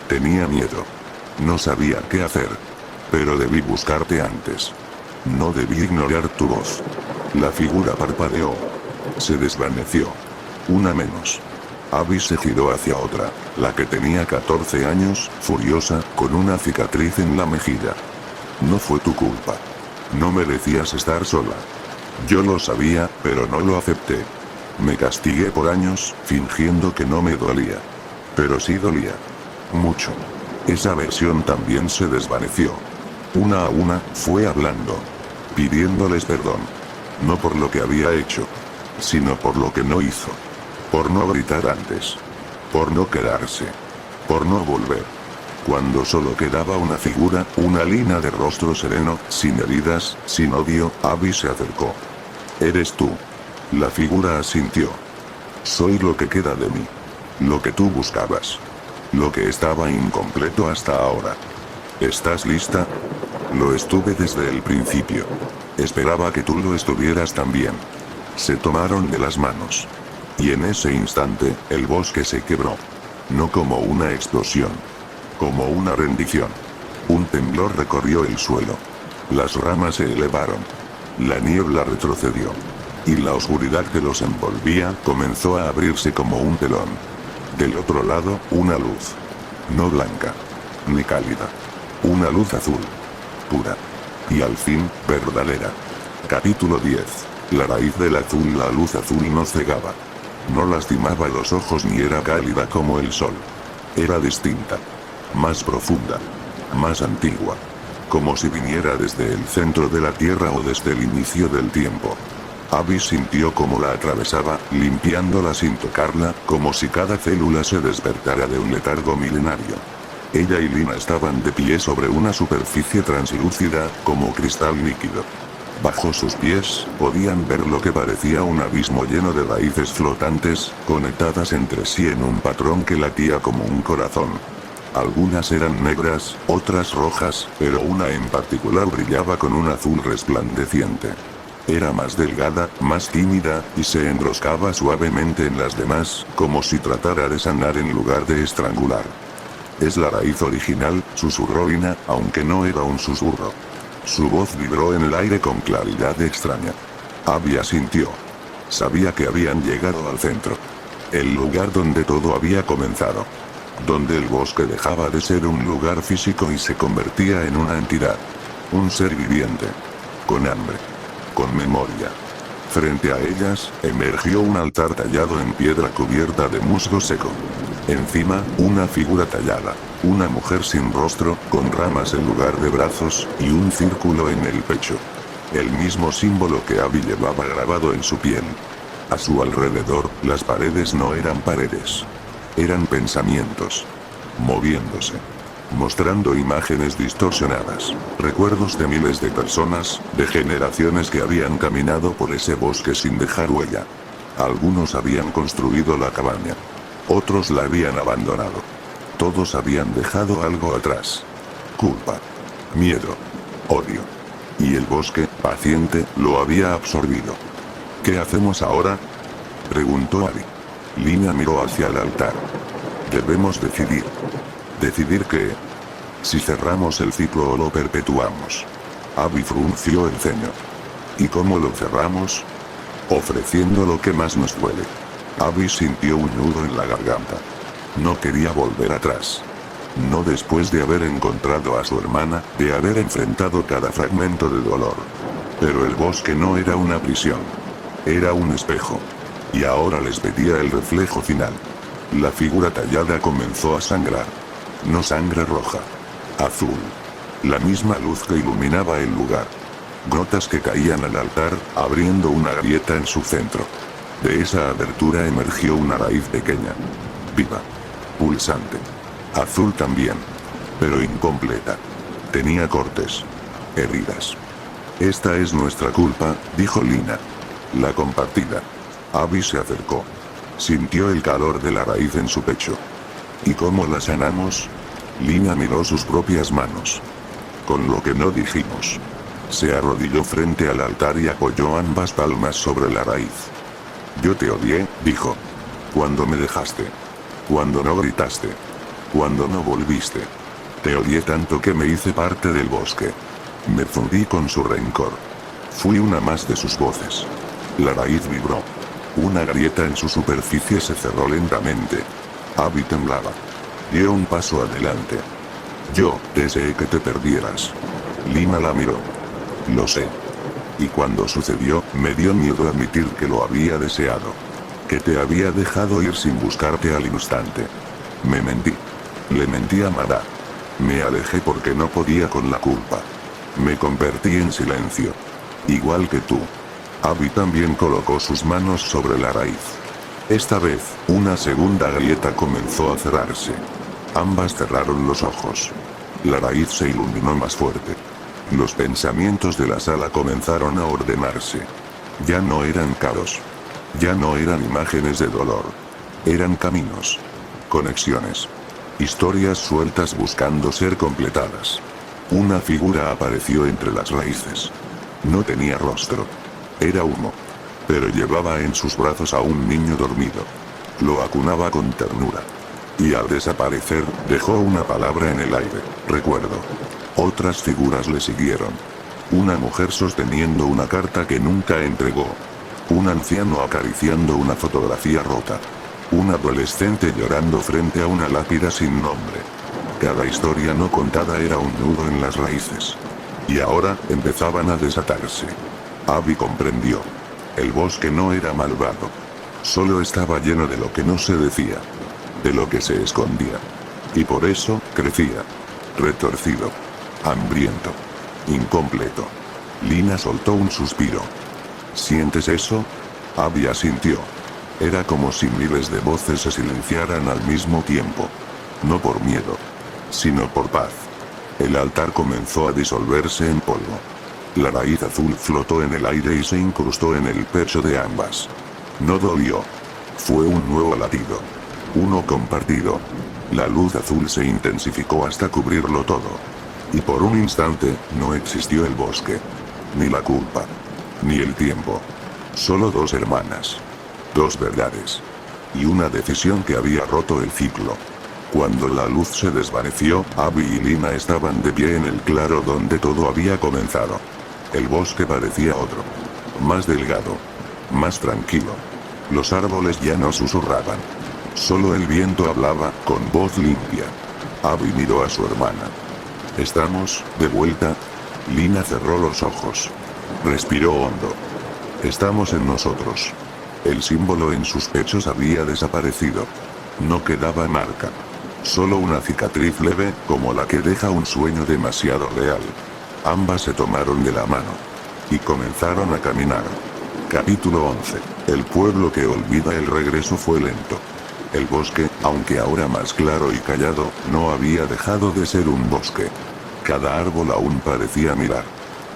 Tenía miedo. No sabía qué hacer. Pero debí buscarte antes. No debí ignorar tu voz. La figura parpadeó. Se desvaneció. Una menos. Abby se giró hacia otra, la que tenía 14 años, furiosa, con una cicatriz en la mejilla. No fue tu culpa. No merecías estar sola. Yo lo sabía, pero no lo acepté. Me castigué por años, fingiendo que no me dolía. Pero sí dolía. Mucho. Esa versión también se desvaneció. Una a una, fue hablando. Pidiéndoles perdón. No por lo que había hecho. Sino por lo que no hizo. Por no gritar antes. Por no quedarse. Por no volver. Cuando solo quedaba una figura, una Lina de rostro sereno, sin heridas, sin odio, Abby se acercó. Eres tú. La figura asintió. Soy lo que queda de mí. Lo que tú buscabas. Lo que estaba incompleto hasta ahora. ¿Estás lista? Lo estuve desde el principio. Esperaba que tú lo estuvieras también. Se tomaron de las manos. Y en ese instante, el bosque se quebró. No como una explosión. Como una rendición. Un temblor recorrió el suelo. Las ramas se elevaron. La niebla retrocedió. Y la oscuridad que los envolvía comenzó a abrirse como un telón. Del otro lado, una luz. No blanca. Ni cálida. Una luz azul. Pura. Y al fin, verdadera. Capítulo 10. La raíz del azul. La luz azul no cegaba. No lastimaba los ojos ni era cálida como el sol. Era distinta. Más profunda. Más antigua. Como si viniera desde el centro de la tierra o desde el inicio del tiempo. Abby sintió cómo la atravesaba, limpiándola sin tocarla, como si cada célula se despertara de un letargo milenario. Ella y Lina estaban de pie sobre una superficie translúcida, como cristal líquido. Bajo sus pies, podían ver lo que parecía un abismo lleno de raíces flotantes, conectadas entre sí en un patrón que latía como un corazón. Algunas eran negras, otras rojas, pero una en particular brillaba con un azul resplandeciente. Era más delgada, más tímida, y se enroscaba suavemente en las demás, como si tratara de sanar en lugar de estrangular. «Es la raíz original», susurró Lina, aunque no era un susurro. Su voz vibró en el aire con claridad extraña. Abby asintió. Sabía que habían llegado al centro. El lugar donde todo había comenzado. Donde el bosque dejaba de ser un lugar físico y se convertía en una entidad. Un ser viviente. Con hambre. Con memoria. Frente a ellas, emergió un altar tallado en piedra cubierta de musgo seco. Encima, una figura tallada. Una mujer sin rostro, con ramas en lugar de brazos, y un círculo en el pecho. El mismo símbolo que Abby llevaba grabado en su piel. A su alrededor, las paredes no eran paredes. Eran pensamientos. Moviéndose. Mostrando imágenes distorsionadas. Recuerdos de miles de personas, de generaciones que habían caminado por ese bosque sin dejar huella. Algunos habían construido la cabaña. Otros la habían abandonado. Todos habían dejado algo atrás. Culpa. Miedo. Odio. Y el bosque, paciente, lo había absorbido. ¿Qué hacemos ahora?, preguntó Abby. Lina miró hacia el altar. Debemos decidir. ¿Decidir qué? Si cerramos el ciclo o lo perpetuamos. Abby frunció el ceño. ¿Y cómo lo cerramos? Ofreciendo lo que más nos duele. Abby sintió un nudo en la garganta. No quería volver atrás. No después de haber encontrado a su hermana, de haber enfrentado cada fragmento de dolor. Pero el bosque no era una prisión. Era un espejo. Y ahora les pedía el reflejo final. La figura tallada comenzó a sangrar. No sangre roja. Azul. La misma luz que iluminaba el lugar. Gotas que caían al altar, abriendo una grieta en su centro. De esa abertura emergió una raíz pequeña. Viva. Pulsante. Azul también. Pero incompleta. Tenía cortes. Heridas. Esta es nuestra culpa, dijo Lina. La compartida. Abby se acercó. Sintió el calor de la raíz en su pecho. ¿Y cómo la sanamos? Lina miró sus propias manos. Con lo que no dijimos. Se arrodilló frente al altar y apoyó ambas palmas sobre la raíz. Yo te odié, dijo. Cuando me dejaste. Cuando no gritaste. Cuando no volviste. Te odié tanto que me hice parte del bosque. Me fundí con su rencor. Fui una más de sus voces. La raíz vibró. Una grieta en su superficie se cerró lentamente. Abby temblaba. Dio un paso adelante. Yo deseé que te perdieras. Lina la miró. Lo sé. Y cuando sucedió, me dio miedo admitir que lo había deseado. Que te había dejado ir sin buscarte al instante. Me mentí. Le mentí a Mara. Me alejé porque no podía con la culpa. Me convertí en silencio. Igual que tú. Abby también colocó sus manos sobre la raíz. Esta vez, una segunda grieta comenzó a cerrarse. Ambas cerraron los ojos. La raíz se iluminó más fuerte. Los pensamientos de la sala comenzaron a ordenarse. Ya no eran caos. Ya no eran imágenes de dolor. Eran caminos. Conexiones. Historias sueltas buscando ser completadas. Una figura apareció entre las raíces. No tenía rostro. Era humo. Pero llevaba en sus brazos a un niño dormido. Lo acunaba con ternura. Y al desaparecer, dejó una palabra en el aire: recuerdo. Otras figuras le siguieron. Una mujer sosteniendo una carta que nunca entregó. Un anciano acariciando una fotografía rota. Un adolescente llorando frente a una lápida sin nombre. Cada historia no contada era un nudo en las raíces. Y ahora, empezaban a desatarse. Abby comprendió. El bosque no era malvado. Solo estaba lleno de lo que no se decía. De lo que se escondía. Y por eso, crecía. Retorcido. Hambriento. Incompleto. Lina soltó un suspiro. ¿Sientes eso? Abby asintió. Era como si miles de voces se silenciaran al mismo tiempo. No por miedo. Sino por paz. El altar comenzó a disolverse en polvo. La raíz azul flotó en el aire y se incrustó en el pecho de ambas. No dolió. Fue un nuevo latido. Uno compartido. La luz azul se intensificó hasta cubrirlo todo. Y por un instante, no existió el bosque. Ni la culpa. Ni el tiempo. Solo dos hermanas. Dos verdades. Y una decisión que había roto el ciclo. Cuando la luz se desvaneció, Abby y Lina estaban de pie en el claro donde todo había comenzado. El bosque parecía otro. Más delgado. Más tranquilo. Los árboles ya no susurraban. Solo el viento hablaba, con voz limpia. Abby miró a su hermana. ¿Estamos, de vuelta? Lina cerró los ojos. Respiró hondo. Estamos en nosotros. El símbolo en sus pechos había desaparecido. No quedaba marca. Solo una cicatriz leve, como la que deja un sueño demasiado real. Ambas se tomaron de la mano. Y comenzaron a caminar. Capítulo 11. El pueblo que olvida. El regreso fue lento. El bosque, aunque ahora más claro y callado, no había dejado de ser un bosque. Cada árbol aún parecía mirar.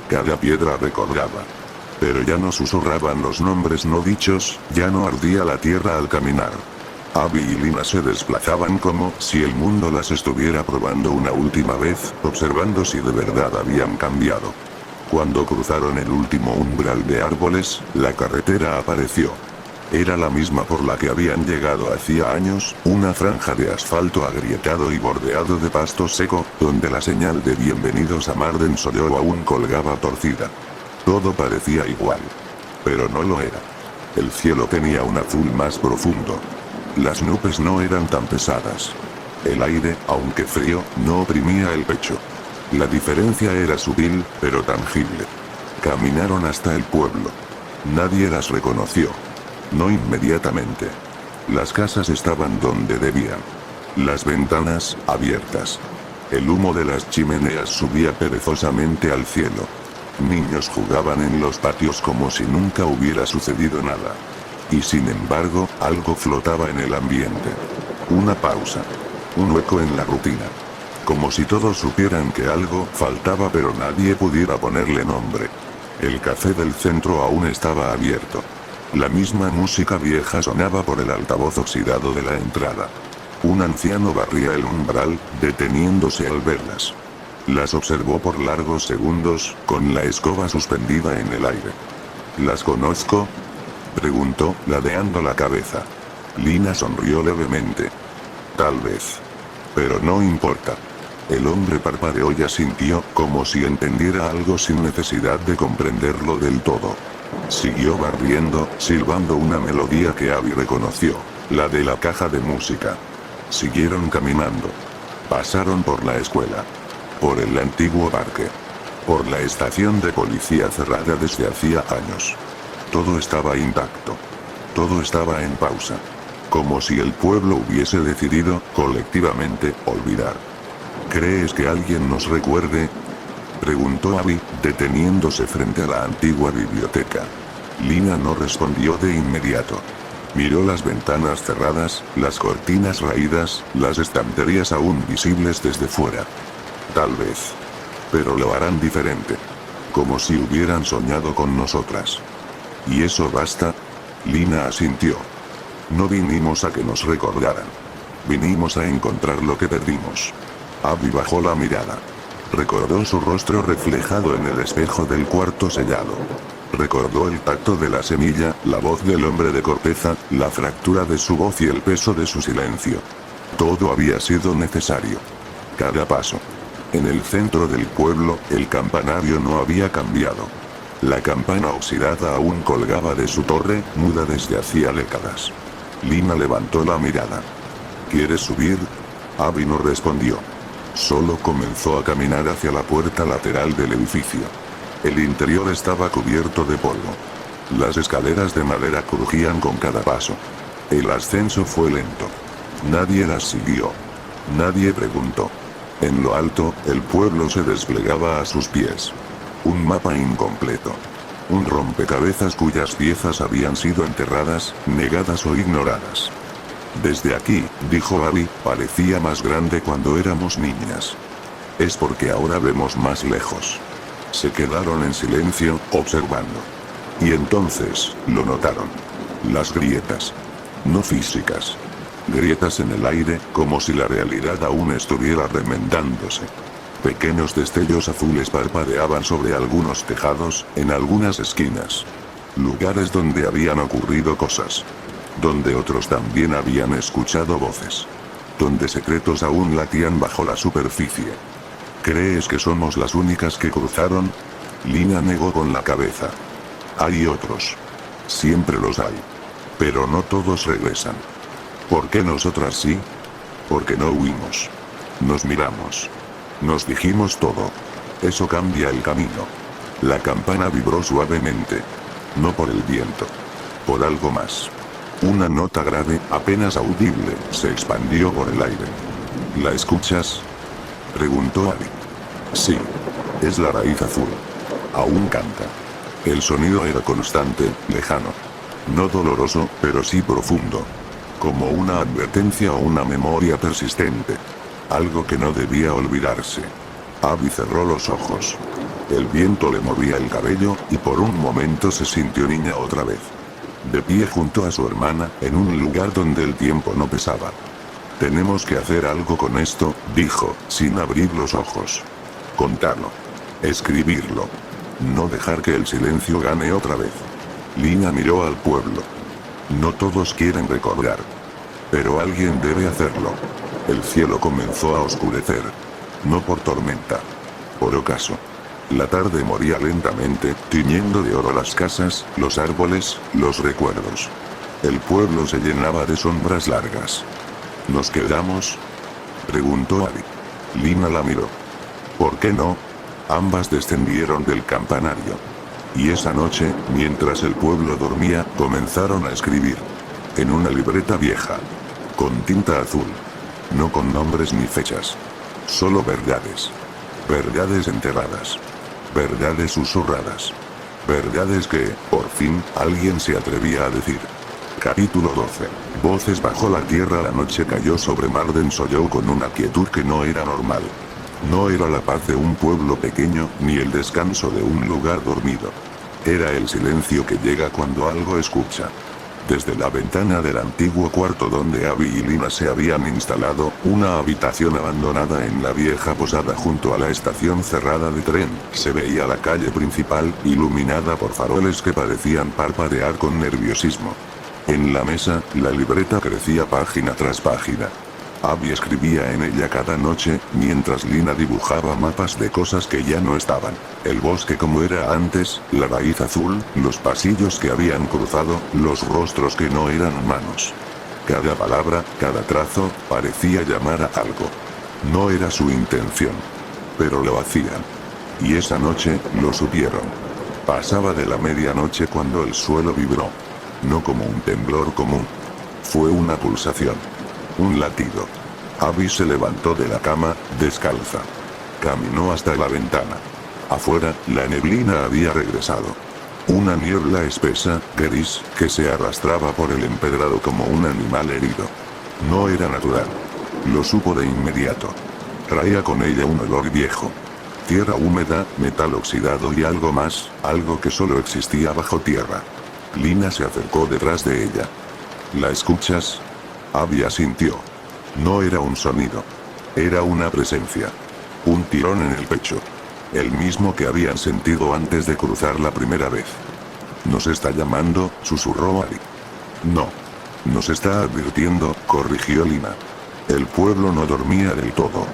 Cada piedra recordaba. Pero ya no susurraban los nombres no dichos, ya no ardía la tierra al caminar. Abby y Lina se desplazaban como si el mundo las estuviera probando una última vez, observando si de verdad habían cambiado. Cuando cruzaron el último umbral de árboles, la carretera apareció. Era la misma por la que habían llegado hacía años, una franja de asfalto agrietado y bordeado de pasto seco, donde la señal de bienvenidos a Marden Sorrow aún colgaba torcida. Todo parecía igual. Pero no lo era. El cielo tenía un azul más profundo. Las nubes no eran tan pesadas. El aire, aunque frío, no oprimía el pecho. La diferencia era sutil, pero tangible. Caminaron hasta el pueblo. Nadie las reconoció. No inmediatamente. Las casas estaban donde debían. Las ventanas, abiertas. El humo de las chimeneas subía perezosamente al cielo. Niños jugaban en los patios como si nunca hubiera sucedido nada. Y sin embargo, algo flotaba en el ambiente. Una pausa. Un hueco en la rutina. Como si todos supieran que algo faltaba pero nadie pudiera ponerle nombre. El café del centro aún estaba abierto. La misma música vieja sonaba por el altavoz oxidado de la entrada. Un anciano barría el umbral, deteniéndose al verlas. Las observó por largos segundos, con la escoba suspendida en el aire. ¿Las conozco?, preguntó, ladeando la cabeza. Lina sonrió levemente. Tal vez. Pero no importa. El hombre parpadeó y asintió, como si entendiera algo sin necesidad de comprenderlo del todo. Siguió barriendo, silbando una melodía que Abby reconoció, la de la caja de música. Siguieron caminando. Pasaron por la escuela. Por el antiguo parque. Por la estación de policía cerrada desde hacía años. Todo estaba intacto. Todo estaba en pausa. Como si el pueblo hubiese decidido, colectivamente, olvidar. ¿Crees que alguien nos recuerde?, preguntó Abby, deteniéndose frente a la antigua biblioteca. Lina no respondió de inmediato. Miró las ventanas cerradas, las cortinas raídas, las estanterías aún visibles desde fuera. Tal vez. Pero lo harán diferente. Como si hubieran soñado con nosotras. ¿Y eso basta? Lina asintió. No vinimos a que nos recordaran. Vinimos a encontrar lo que perdimos. Abby bajó la mirada. Recordó su rostro reflejado en el espejo del cuarto sellado. Recordó el tacto de la semilla, la voz del hombre de corteza, la fractura de su voz y el peso de su silencio. Todo había sido necesario. Cada paso. En el centro del pueblo, el campanario no había cambiado. La campana oxidada aún colgaba de su torre, muda desde hacía décadas. Lina levantó la mirada. ¿Quieres subir? Abby no respondió. Solo comenzó a caminar hacia la puerta lateral del edificio. El interior estaba cubierto de polvo. Las escaleras de madera crujían con cada paso. El ascenso fue lento. Nadie las siguió. Nadie preguntó. En lo alto, el pueblo se desplegaba a sus pies. Un mapa incompleto. Un rompecabezas cuyas piezas habían sido enterradas, negadas o ignoradas. Desde aquí, dijo Abby, parecía más grande cuando éramos niñas. Es porque ahora vemos más lejos. Se quedaron en silencio, observando. Y entonces, lo notaron. Las grietas. No físicas. Grietas en el aire, como si la realidad aún estuviera remendándose. Pequeños destellos azules parpadeaban sobre algunos tejados, en algunas esquinas. Lugares donde habían ocurrido cosas. Donde otros también habían escuchado voces. Donde secretos aún latían bajo la superficie. ¿Crees que somos las únicas que cruzaron? Lina negó con la cabeza. Hay otros. Siempre los hay. Pero no todos regresan. ¿Por qué nosotras sí? Porque no huimos. Nos miramos. Nos dijimos todo. Eso cambia el camino. La campana vibró suavemente. No por el viento. Por algo más. Una nota grave, apenas audible, se expandió por el aire. ¿La escuchas? Preguntó Abby. Sí. Es la raíz azul. Aún canta. El sonido era constante, lejano. No doloroso, pero sí profundo. Como una advertencia o una memoria persistente. Algo que no debía olvidarse. Abby cerró los ojos. El viento le movía el cabello, y por un momento se sintió niña otra vez. De pie junto a su hermana, en un lugar donde el tiempo no pesaba. Tenemos que hacer algo con esto, dijo, sin abrir los ojos. Contarlo. Escribirlo. No dejar que el silencio gane otra vez. Lina miró al pueblo. No todos quieren recordar. Pero alguien debe hacerlo. El cielo comenzó a oscurecer. No por tormenta. Por ocaso. La tarde moría lentamente, tiñendo de oro las casas, los árboles, los recuerdos. El pueblo se llenaba de sombras largas. ¿Nos quedamos? Preguntó Abby. Lina la miró. ¿Por qué no? Ambas descendieron del campanario. Y esa noche, mientras el pueblo dormía, comenzaron a escribir. En una libreta vieja. Con tinta azul. No con nombres ni fechas. Solo verdades. Verdades enterradas. Verdades susurradas. Verdades que, por fin, alguien se atrevía a decir. Capítulo 12. Voces bajo la tierra. La noche cayó sobre Marden Soyou con una quietud que no era normal. No era la paz de un pueblo pequeño, ni el descanso de un lugar dormido. Era el silencio que llega cuando algo escucha. Desde la ventana del antiguo cuarto donde Abby y Lina se habían instalado, una habitación abandonada en la vieja posada junto a la estación cerrada de tren, se veía la calle principal, iluminada por faroles que parecían parpadear con nerviosismo. En la mesa, la libreta crecía página tras página. Abby escribía en ella cada noche, mientras Lina dibujaba mapas de cosas que ya no estaban. El bosque como era antes, la raíz azul, los pasillos que habían cruzado, los rostros que no eran humanos. Cada palabra, cada trazo, parecía llamar a algo. No era su intención. Pero lo hacían. Y esa noche, lo supieron. Pasaba de la medianoche cuando el suelo vibró. No como un temblor común. Fue una pulsación. Un latido. Abby se levantó de la cama, descalza. Caminó hasta la ventana. Afuera, la neblina había regresado. Una niebla espesa, gris, que se arrastraba por el empedrado como un animal herido. No era natural. Lo supo de inmediato. Traía con ella un olor viejo. Tierra húmeda, metal oxidado y algo más, algo que solo existía bajo tierra. Lina se acercó detrás de ella. ¿La escuchas? Abby asintió. No era un sonido. Era una presencia. Un tirón en el pecho. El mismo que habían sentido antes de cruzar la primera vez. Nos está llamando, susurró Abby. No. Nos está advirtiendo, corrigió Lina. El pueblo no dormía del todo.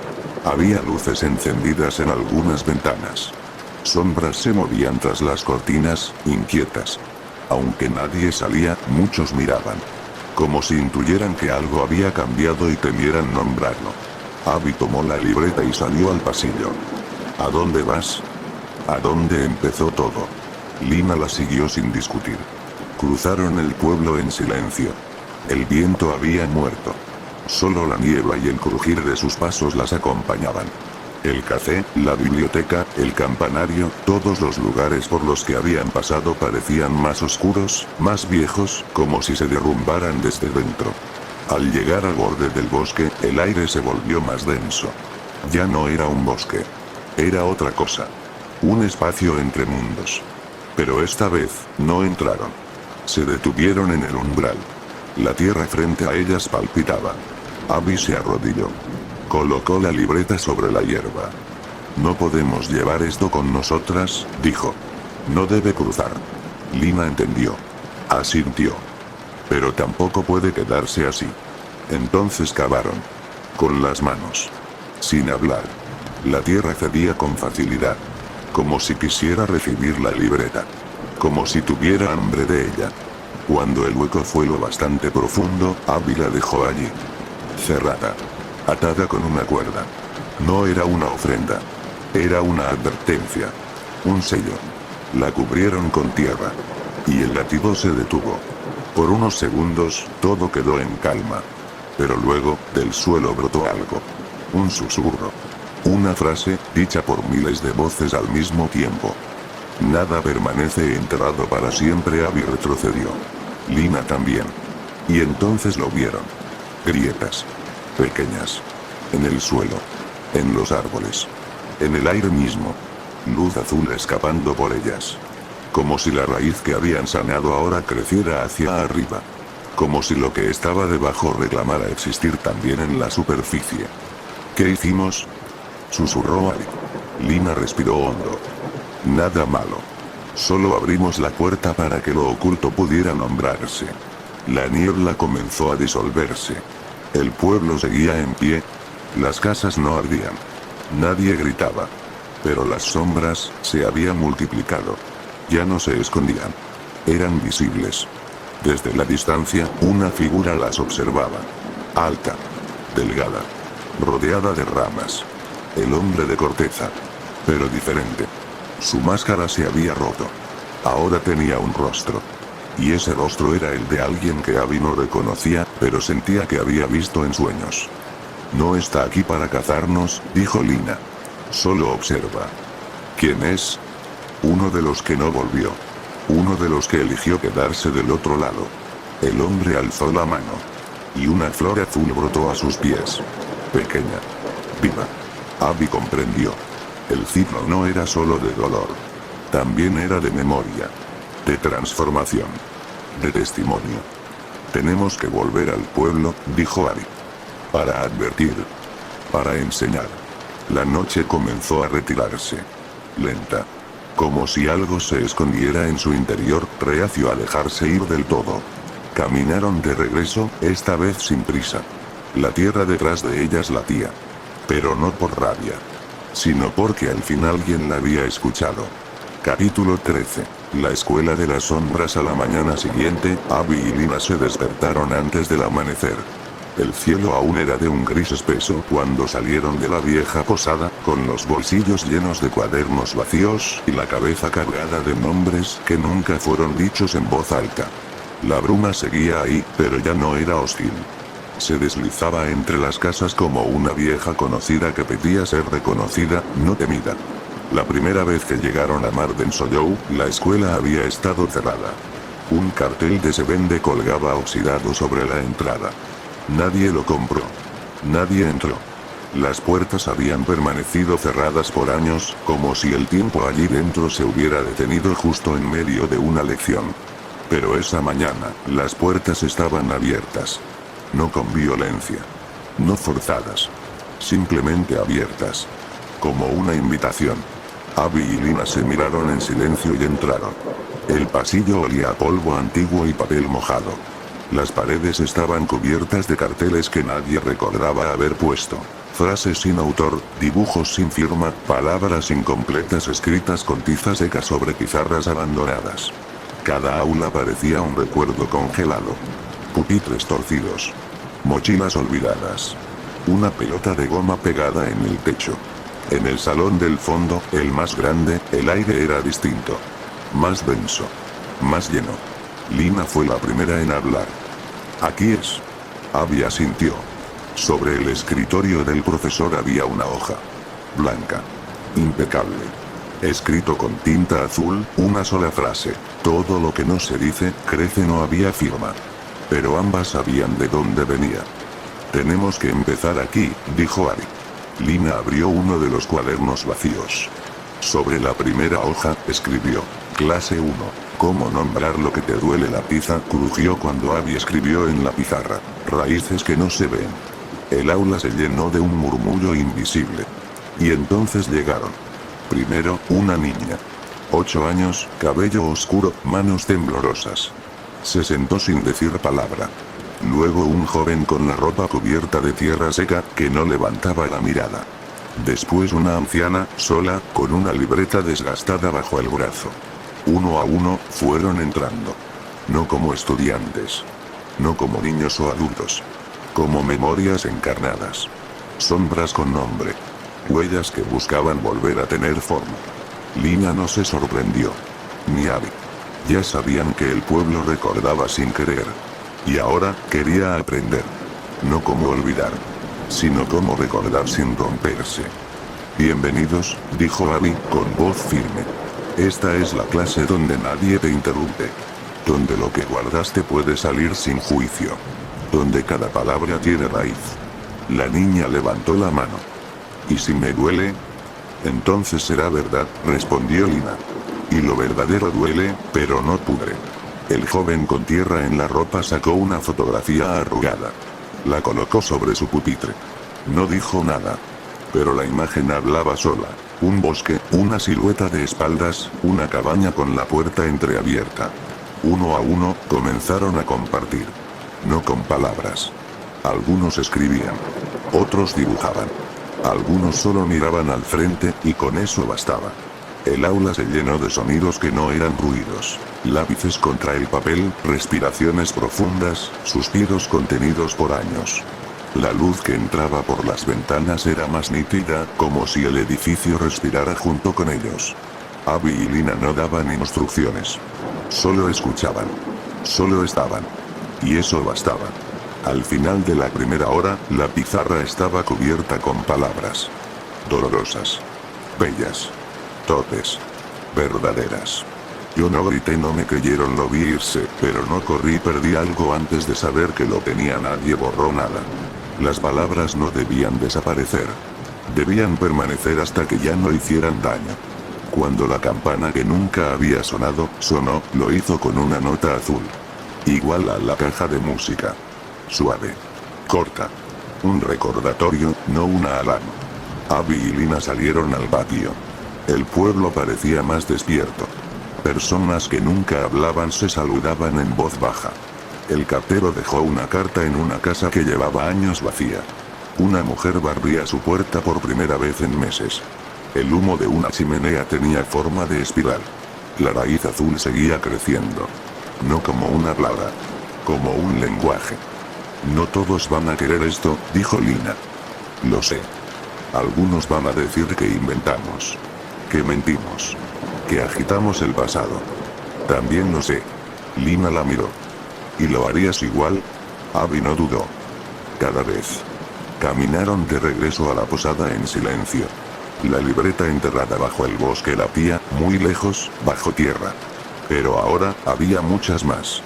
Había luces encendidas en algunas ventanas. Sombras se movían tras las cortinas, inquietas. Aunque nadie salía, muchos miraban. Como si intuyeran que algo había cambiado y temieran nombrarlo. Abby tomó la libreta y salió al pasillo. ¿A dónde vas? ¿A dónde empezó todo? Lina la siguió sin discutir. Cruzaron el pueblo en silencio. El viento había muerto. Solo la niebla y el crujir de sus pasos las acompañaban. El café, la biblioteca, el campanario, todos los lugares por los que habían pasado parecían más oscuros, más viejos, como si se derrumbaran desde dentro. Al llegar al borde del bosque, el aire se volvió más denso. Ya no era un bosque. Era otra cosa. Un espacio entre mundos. Pero esta vez, no entraron. Se detuvieron en el umbral. La tierra frente a ellas palpitaba. Abby se arrodilló. Colocó la libreta sobre la hierba. No podemos llevar esto con nosotras, dijo. No debe cruzar. Lina entendió. Asintió. Pero tampoco puede quedarse así. Entonces cavaron. Con las manos. Sin hablar. La tierra cedía con facilidad. Como si quisiera recibir la libreta. Como si tuviera hambre de ella. Cuando el hueco fue lo bastante profundo, Abby la dejó allí. Cerrada. Atada con una cuerda. No era una ofrenda. Era una advertencia. Un sello. La cubrieron con tierra. Y el latido se detuvo. Por unos segundos, todo quedó en calma. Pero luego, del suelo brotó algo. Un susurro. Una frase, dicha por miles de voces al mismo tiempo. Nada permanece enterrado para siempre. Abby retrocedió. Lina también. Y entonces lo vieron. Grietas. Pequeñas. En el suelo. En los árboles. En el aire mismo. Luz azul escapando por ellas. Como si la raíz que habían sanado ahora creciera hacia arriba. Como si lo que estaba debajo reclamara existir también en la superficie. ¿Qué hicimos? Susurró Abby. Lina respiró hondo. Nada malo. Solo abrimos la puerta para que lo oculto pudiera nombrarse. La niebla comenzó a disolverse. El pueblo seguía en pie. Las casas no ardían. Nadie gritaba. Pero las sombras se habían multiplicado. Ya no se escondían. Eran visibles. Desde la distancia, una figura las observaba. Alta. Delgada. Rodeada de ramas. El hombre de corteza. Pero diferente. Su máscara se había roto. Ahora tenía un rostro. Y ese rostro era el de alguien que Abby no reconocía, pero sentía que había visto en sueños. No está aquí para cazarnos, dijo Lina. Solo observa. ¿Quién es? Uno de los que no volvió. Uno de los que eligió quedarse del otro lado. El hombre alzó la mano. Y una flor azul brotó a sus pies. Pequeña. Viva. Abby comprendió. El ciclo no era solo de dolor. También era de memoria. De transformación. De testimonio. Tenemos que volver al pueblo, dijo Abby. Para advertir. Para enseñar. La noche comenzó a retirarse. Lenta. Como si algo se escondiera en su interior, reacio a dejarse ir del todo. Caminaron de regreso, esta vez sin prisa. La tierra detrás de ellas latía. Pero no por rabia. Sino porque al fin alguien la había escuchado. Capítulo 13. La escuela de las sombras. A la mañana siguiente, Abby y Lina se despertaron antes del amanecer. El cielo aún era de un gris espeso cuando salieron de la vieja posada, con los bolsillos llenos de cuadernos vacíos y la cabeza cargada de nombres que nunca fueron dichos en voz alta. La bruma seguía ahí, pero ya no era hostil. Se deslizaba entre las casas como una vieja conocida que pedía ser reconocida, no temida. La primera vez que llegaron a Marden-Sollou, la escuela había estado cerrada. Un cartel de se vende colgaba oxidado sobre la entrada. Nadie lo compró. Nadie entró. Las puertas habían permanecido cerradas por años, como si el tiempo allí dentro se hubiera detenido justo en medio de una lección. Pero esa mañana, las puertas estaban abiertas. No con violencia. No forzadas. Simplemente abiertas. Como una invitación. Abby y Lina se miraron en silencio y entraron. El pasillo olía a polvo antiguo y papel mojado. Las paredes estaban cubiertas de carteles que nadie recordaba haber puesto. Frases sin autor, dibujos sin firma, palabras incompletas escritas con tiza seca sobre pizarras abandonadas. Cada aula parecía un recuerdo congelado. Pupitres torcidos. Mochilas olvidadas. Una pelota de goma pegada en el techo. En el salón del fondo, el más grande, el aire era distinto. Más denso. Más lleno. Lina fue la primera en hablar. Aquí es. Abby asintió. Sobre el escritorio del profesor había una hoja. Blanca. Impecable. Escrito con tinta azul, una sola frase. Todo lo que no se dice, crece. No había firma. Pero ambas sabían de dónde venía. Tenemos que empezar aquí, dijo Abby. Lina abrió uno de los cuadernos vacíos. Sobre la primera hoja, escribió: Clase 1. ¿Cómo nombrar lo que te duele? La tiza crujió cuando Abby escribió en la pizarra: raíces que no se ven. El aula se llenó de un murmullo invisible. Y entonces llegaron. Primero, una niña. 8 años, cabello oscuro, manos temblorosas. Se sentó sin decir palabra. Luego un joven con la ropa cubierta de tierra seca, que no levantaba la mirada. Después una anciana, sola, con una libreta desgastada bajo el brazo. Uno a uno, fueron entrando. No como estudiantes. No como niños o adultos. Como memorias encarnadas. Sombras con nombre. Huellas que buscaban volver a tener forma. Lina no se sorprendió. Ni Abby. Ya sabían que el pueblo recordaba sin querer. Y ahora, quería aprender. No cómo olvidar. Sino cómo recordar sin romperse. Bienvenidos, dijo Abby, con voz firme. Esta es la clase donde nadie te interrumpe. Donde lo que guardaste puede salir sin juicio. Donde cada palabra tiene raíz. La niña levantó la mano. ¿Y si me duele? Entonces será verdad, respondió Lina. Y lo verdadero duele, pero no pudre. El joven con tierra en la ropa sacó una fotografía arrugada. La colocó sobre su pupitre. No dijo nada. Pero la imagen hablaba sola. Un bosque, una silueta de espaldas, una cabaña con la puerta entreabierta. Uno a uno, comenzaron a compartir. No con palabras. Algunos escribían. Otros dibujaban. Algunos solo miraban al frente, y con eso bastaba. El aula se llenó de sonidos que no eran ruidos. Lápices contra el papel, respiraciones profundas, suspiros contenidos por años. La luz que entraba por las ventanas era más nítida, como si el edificio respirara junto con ellos. Abby y Lina no daban instrucciones. Solo escuchaban. Solo estaban. Y eso bastaba. Al final de la primera hora, la pizarra estaba cubierta con palabras. Dolorosas. Bellas. Torpes. Verdaderas. Yo no grité, no me creyeron, lo vi irse, pero no corrí, perdí algo antes de saber que lo tenía, nadie borró nada. Las palabras no debían desaparecer. Debían permanecer hasta que ya no hicieran daño. Cuando la campana que nunca había sonado, sonó, lo hizo con una nota azul. Igual a la caja de música. Suave. Corta. Un recordatorio, no una alarma. Abby y Lina salieron al patio. El pueblo parecía más despierto. Personas que nunca hablaban se saludaban en voz baja. El cartero dejó una carta en una casa que llevaba años vacía. Una mujer barría su puerta por primera vez en meses. El humo de una chimenea tenía forma de espiral. La raíz azul seguía creciendo. No como una plaga. Como un lenguaje. No todos van a querer esto, dijo Lina. Lo sé. Algunos van a decir que inventamos. Que mentimos. Que agitamos el pasado. También lo sé. Lina la miró. ¿Y lo harías igual? Abby no dudó. Cada vez. Caminaron de regreso a la posada en silencio. La libreta enterrada bajo el bosque latía, muy lejos, bajo tierra. Pero ahora, había muchas más.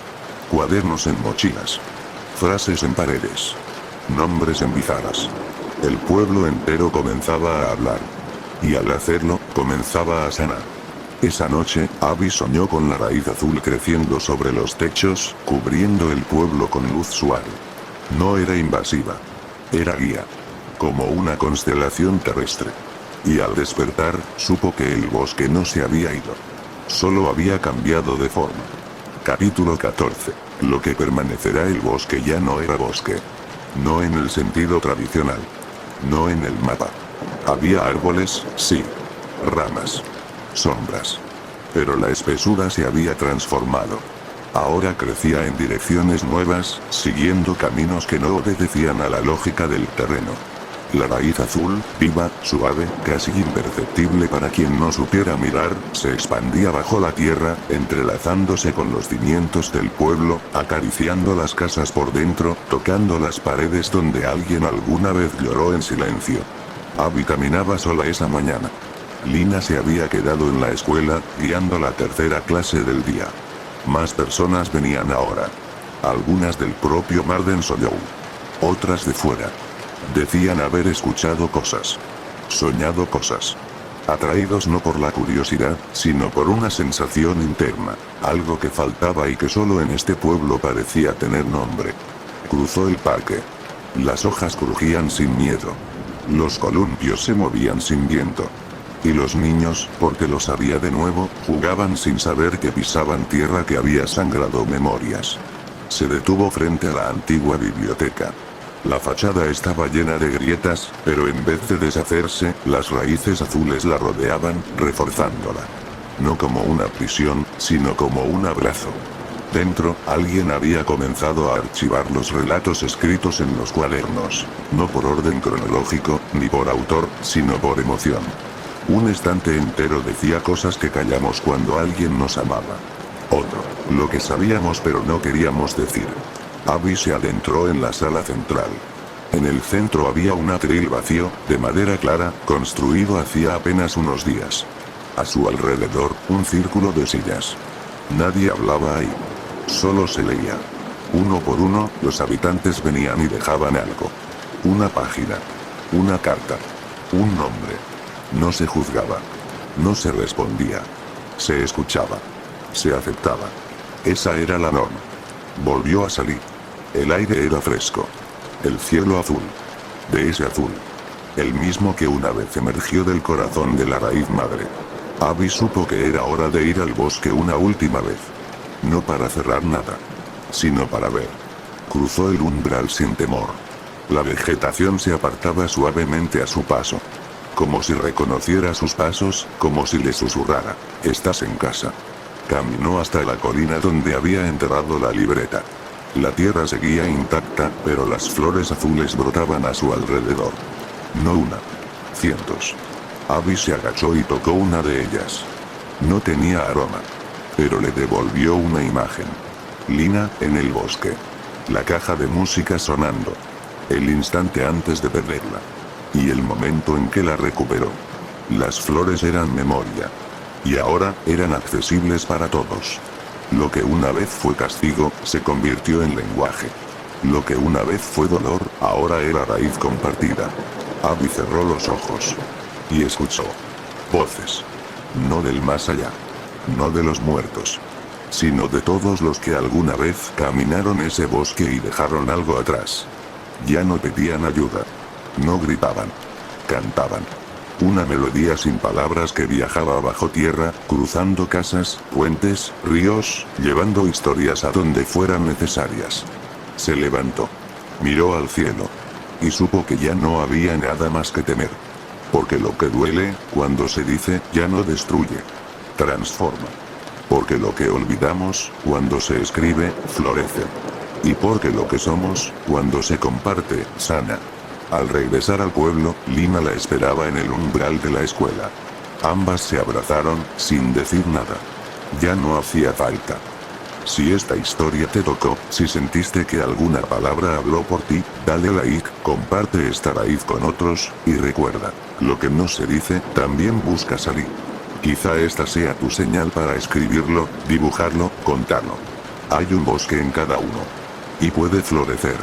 Cuadernos en mochilas. Frases en paredes. Nombres en pizarras. El pueblo entero comenzaba a hablar. Y al hacerlo, comenzaba a sanar. Esa noche, Abby soñó con la raíz azul creciendo sobre los techos, cubriendo el pueblo con luz suave. No era invasiva. Era guía. Como una constelación terrestre. Y al despertar, supo que el bosque no se había ido. Solo había cambiado de forma. Capítulo 14. Lo que permanecerá. El bosque ya no era bosque. No en el sentido tradicional. No en el mapa. Había árboles, sí. Ramas. Sombras. Pero la espesura se había transformado. Ahora crecía en direcciones nuevas, siguiendo caminos que no obedecían a la lógica del terreno. La raíz azul, viva, suave, casi imperceptible para quien no supiera mirar, se expandía bajo la tierra, entrelazándose con los cimientos del pueblo, acariciando las casas por dentro, tocando las paredes donde alguien alguna vez lloró en silencio. Abby caminaba sola esa mañana. Lina se había quedado en la escuela, guiando la tercera clase del día. Más personas venían ahora. Algunas del propio Marden Soyou. Otras de fuera. Decían haber escuchado cosas. Soñado cosas. Atraídos no por la curiosidad, sino por una sensación interna, algo que faltaba y que solo en este pueblo parecía tener nombre. Cruzó el parque. Las hojas crujían sin miedo. Los columpios se movían sin viento. Y los niños, porque lo sabía de nuevo, jugaban sin saber que pisaban tierra que había sangrado memorias. Se detuvo frente a la antigua biblioteca. La fachada estaba llena de grietas, pero en vez de deshacerse, las raíces azules la rodeaban, reforzándola. No como una prisión, sino como un abrazo. Dentro, alguien había comenzado a archivar los relatos escritos en los cuadernos, no por orden cronológico, ni por autor, sino por emoción. Un estante entero decía cosas que callamos cuando alguien nos amaba. Otro, lo que sabíamos pero no queríamos decir. Abby se adentró en la sala central. En el centro había un atril vacío, de madera clara, construido hacía apenas unos días. A su alrededor, un círculo de sillas. Nadie hablaba ahí. Solo se leía. Uno por uno, los habitantes venían y dejaban algo. Una página. Una carta. Un nombre. No se juzgaba. No se respondía. Se escuchaba. Se aceptaba. Esa era la norma. Volvió a salir. El aire era fresco. El cielo azul. De ese azul. El mismo que una vez emergió del corazón de la raíz madre. Abby supo que era hora de ir al bosque una última vez. No para cerrar nada. Sino para ver. Cruzó el umbral sin temor. La vegetación se apartaba suavemente a su paso. Como si reconociera sus pasos, como si le susurrara, «Estás en casa». Caminó hasta la colina donde había enterrado la libreta. La tierra seguía intacta, pero las flores azules brotaban a su alrededor. No una. Cientos. Abby se agachó y tocó una de ellas. No tenía aroma. Pero le devolvió una imagen. Lina, en el bosque. La caja de música sonando. El instante antes de perderla. Y el momento en que la recuperó. Las flores eran memoria. Y ahora, eran accesibles para todos. Lo que una vez fue castigo, se convirtió en lenguaje. Lo que una vez fue dolor, ahora era raíz compartida. Abby cerró los ojos. Y escuchó. Voces. No del más allá. No de los muertos. Sino de todos los que alguna vez caminaron ese bosque y dejaron algo atrás. Ya no pedían ayuda. No gritaban. Cantaban. Una melodía sin palabras que viajaba bajo tierra, cruzando casas, puentes, ríos, llevando historias a donde fueran necesarias. Se levantó. Miró al cielo. Y supo que ya no había nada más que temer. Porque lo que duele, cuando se dice, ya no destruye. Transforma. Porque lo que olvidamos, cuando se escribe, florece. Y porque lo que somos, cuando se comparte, sana. Al regresar al pueblo, Lina la esperaba en el umbral de la escuela. Ambas se abrazaron, sin decir nada. Ya no hacía falta. Si esta historia te tocó, si sentiste que alguna palabra habló por ti, dale like, comparte esta raíz con otros, y recuerda, lo que no se dice, también busca salir. Quizá esta sea tu señal para escribirlo, dibujarlo, contarlo. Hay un bosque en cada uno. Y puede florecer.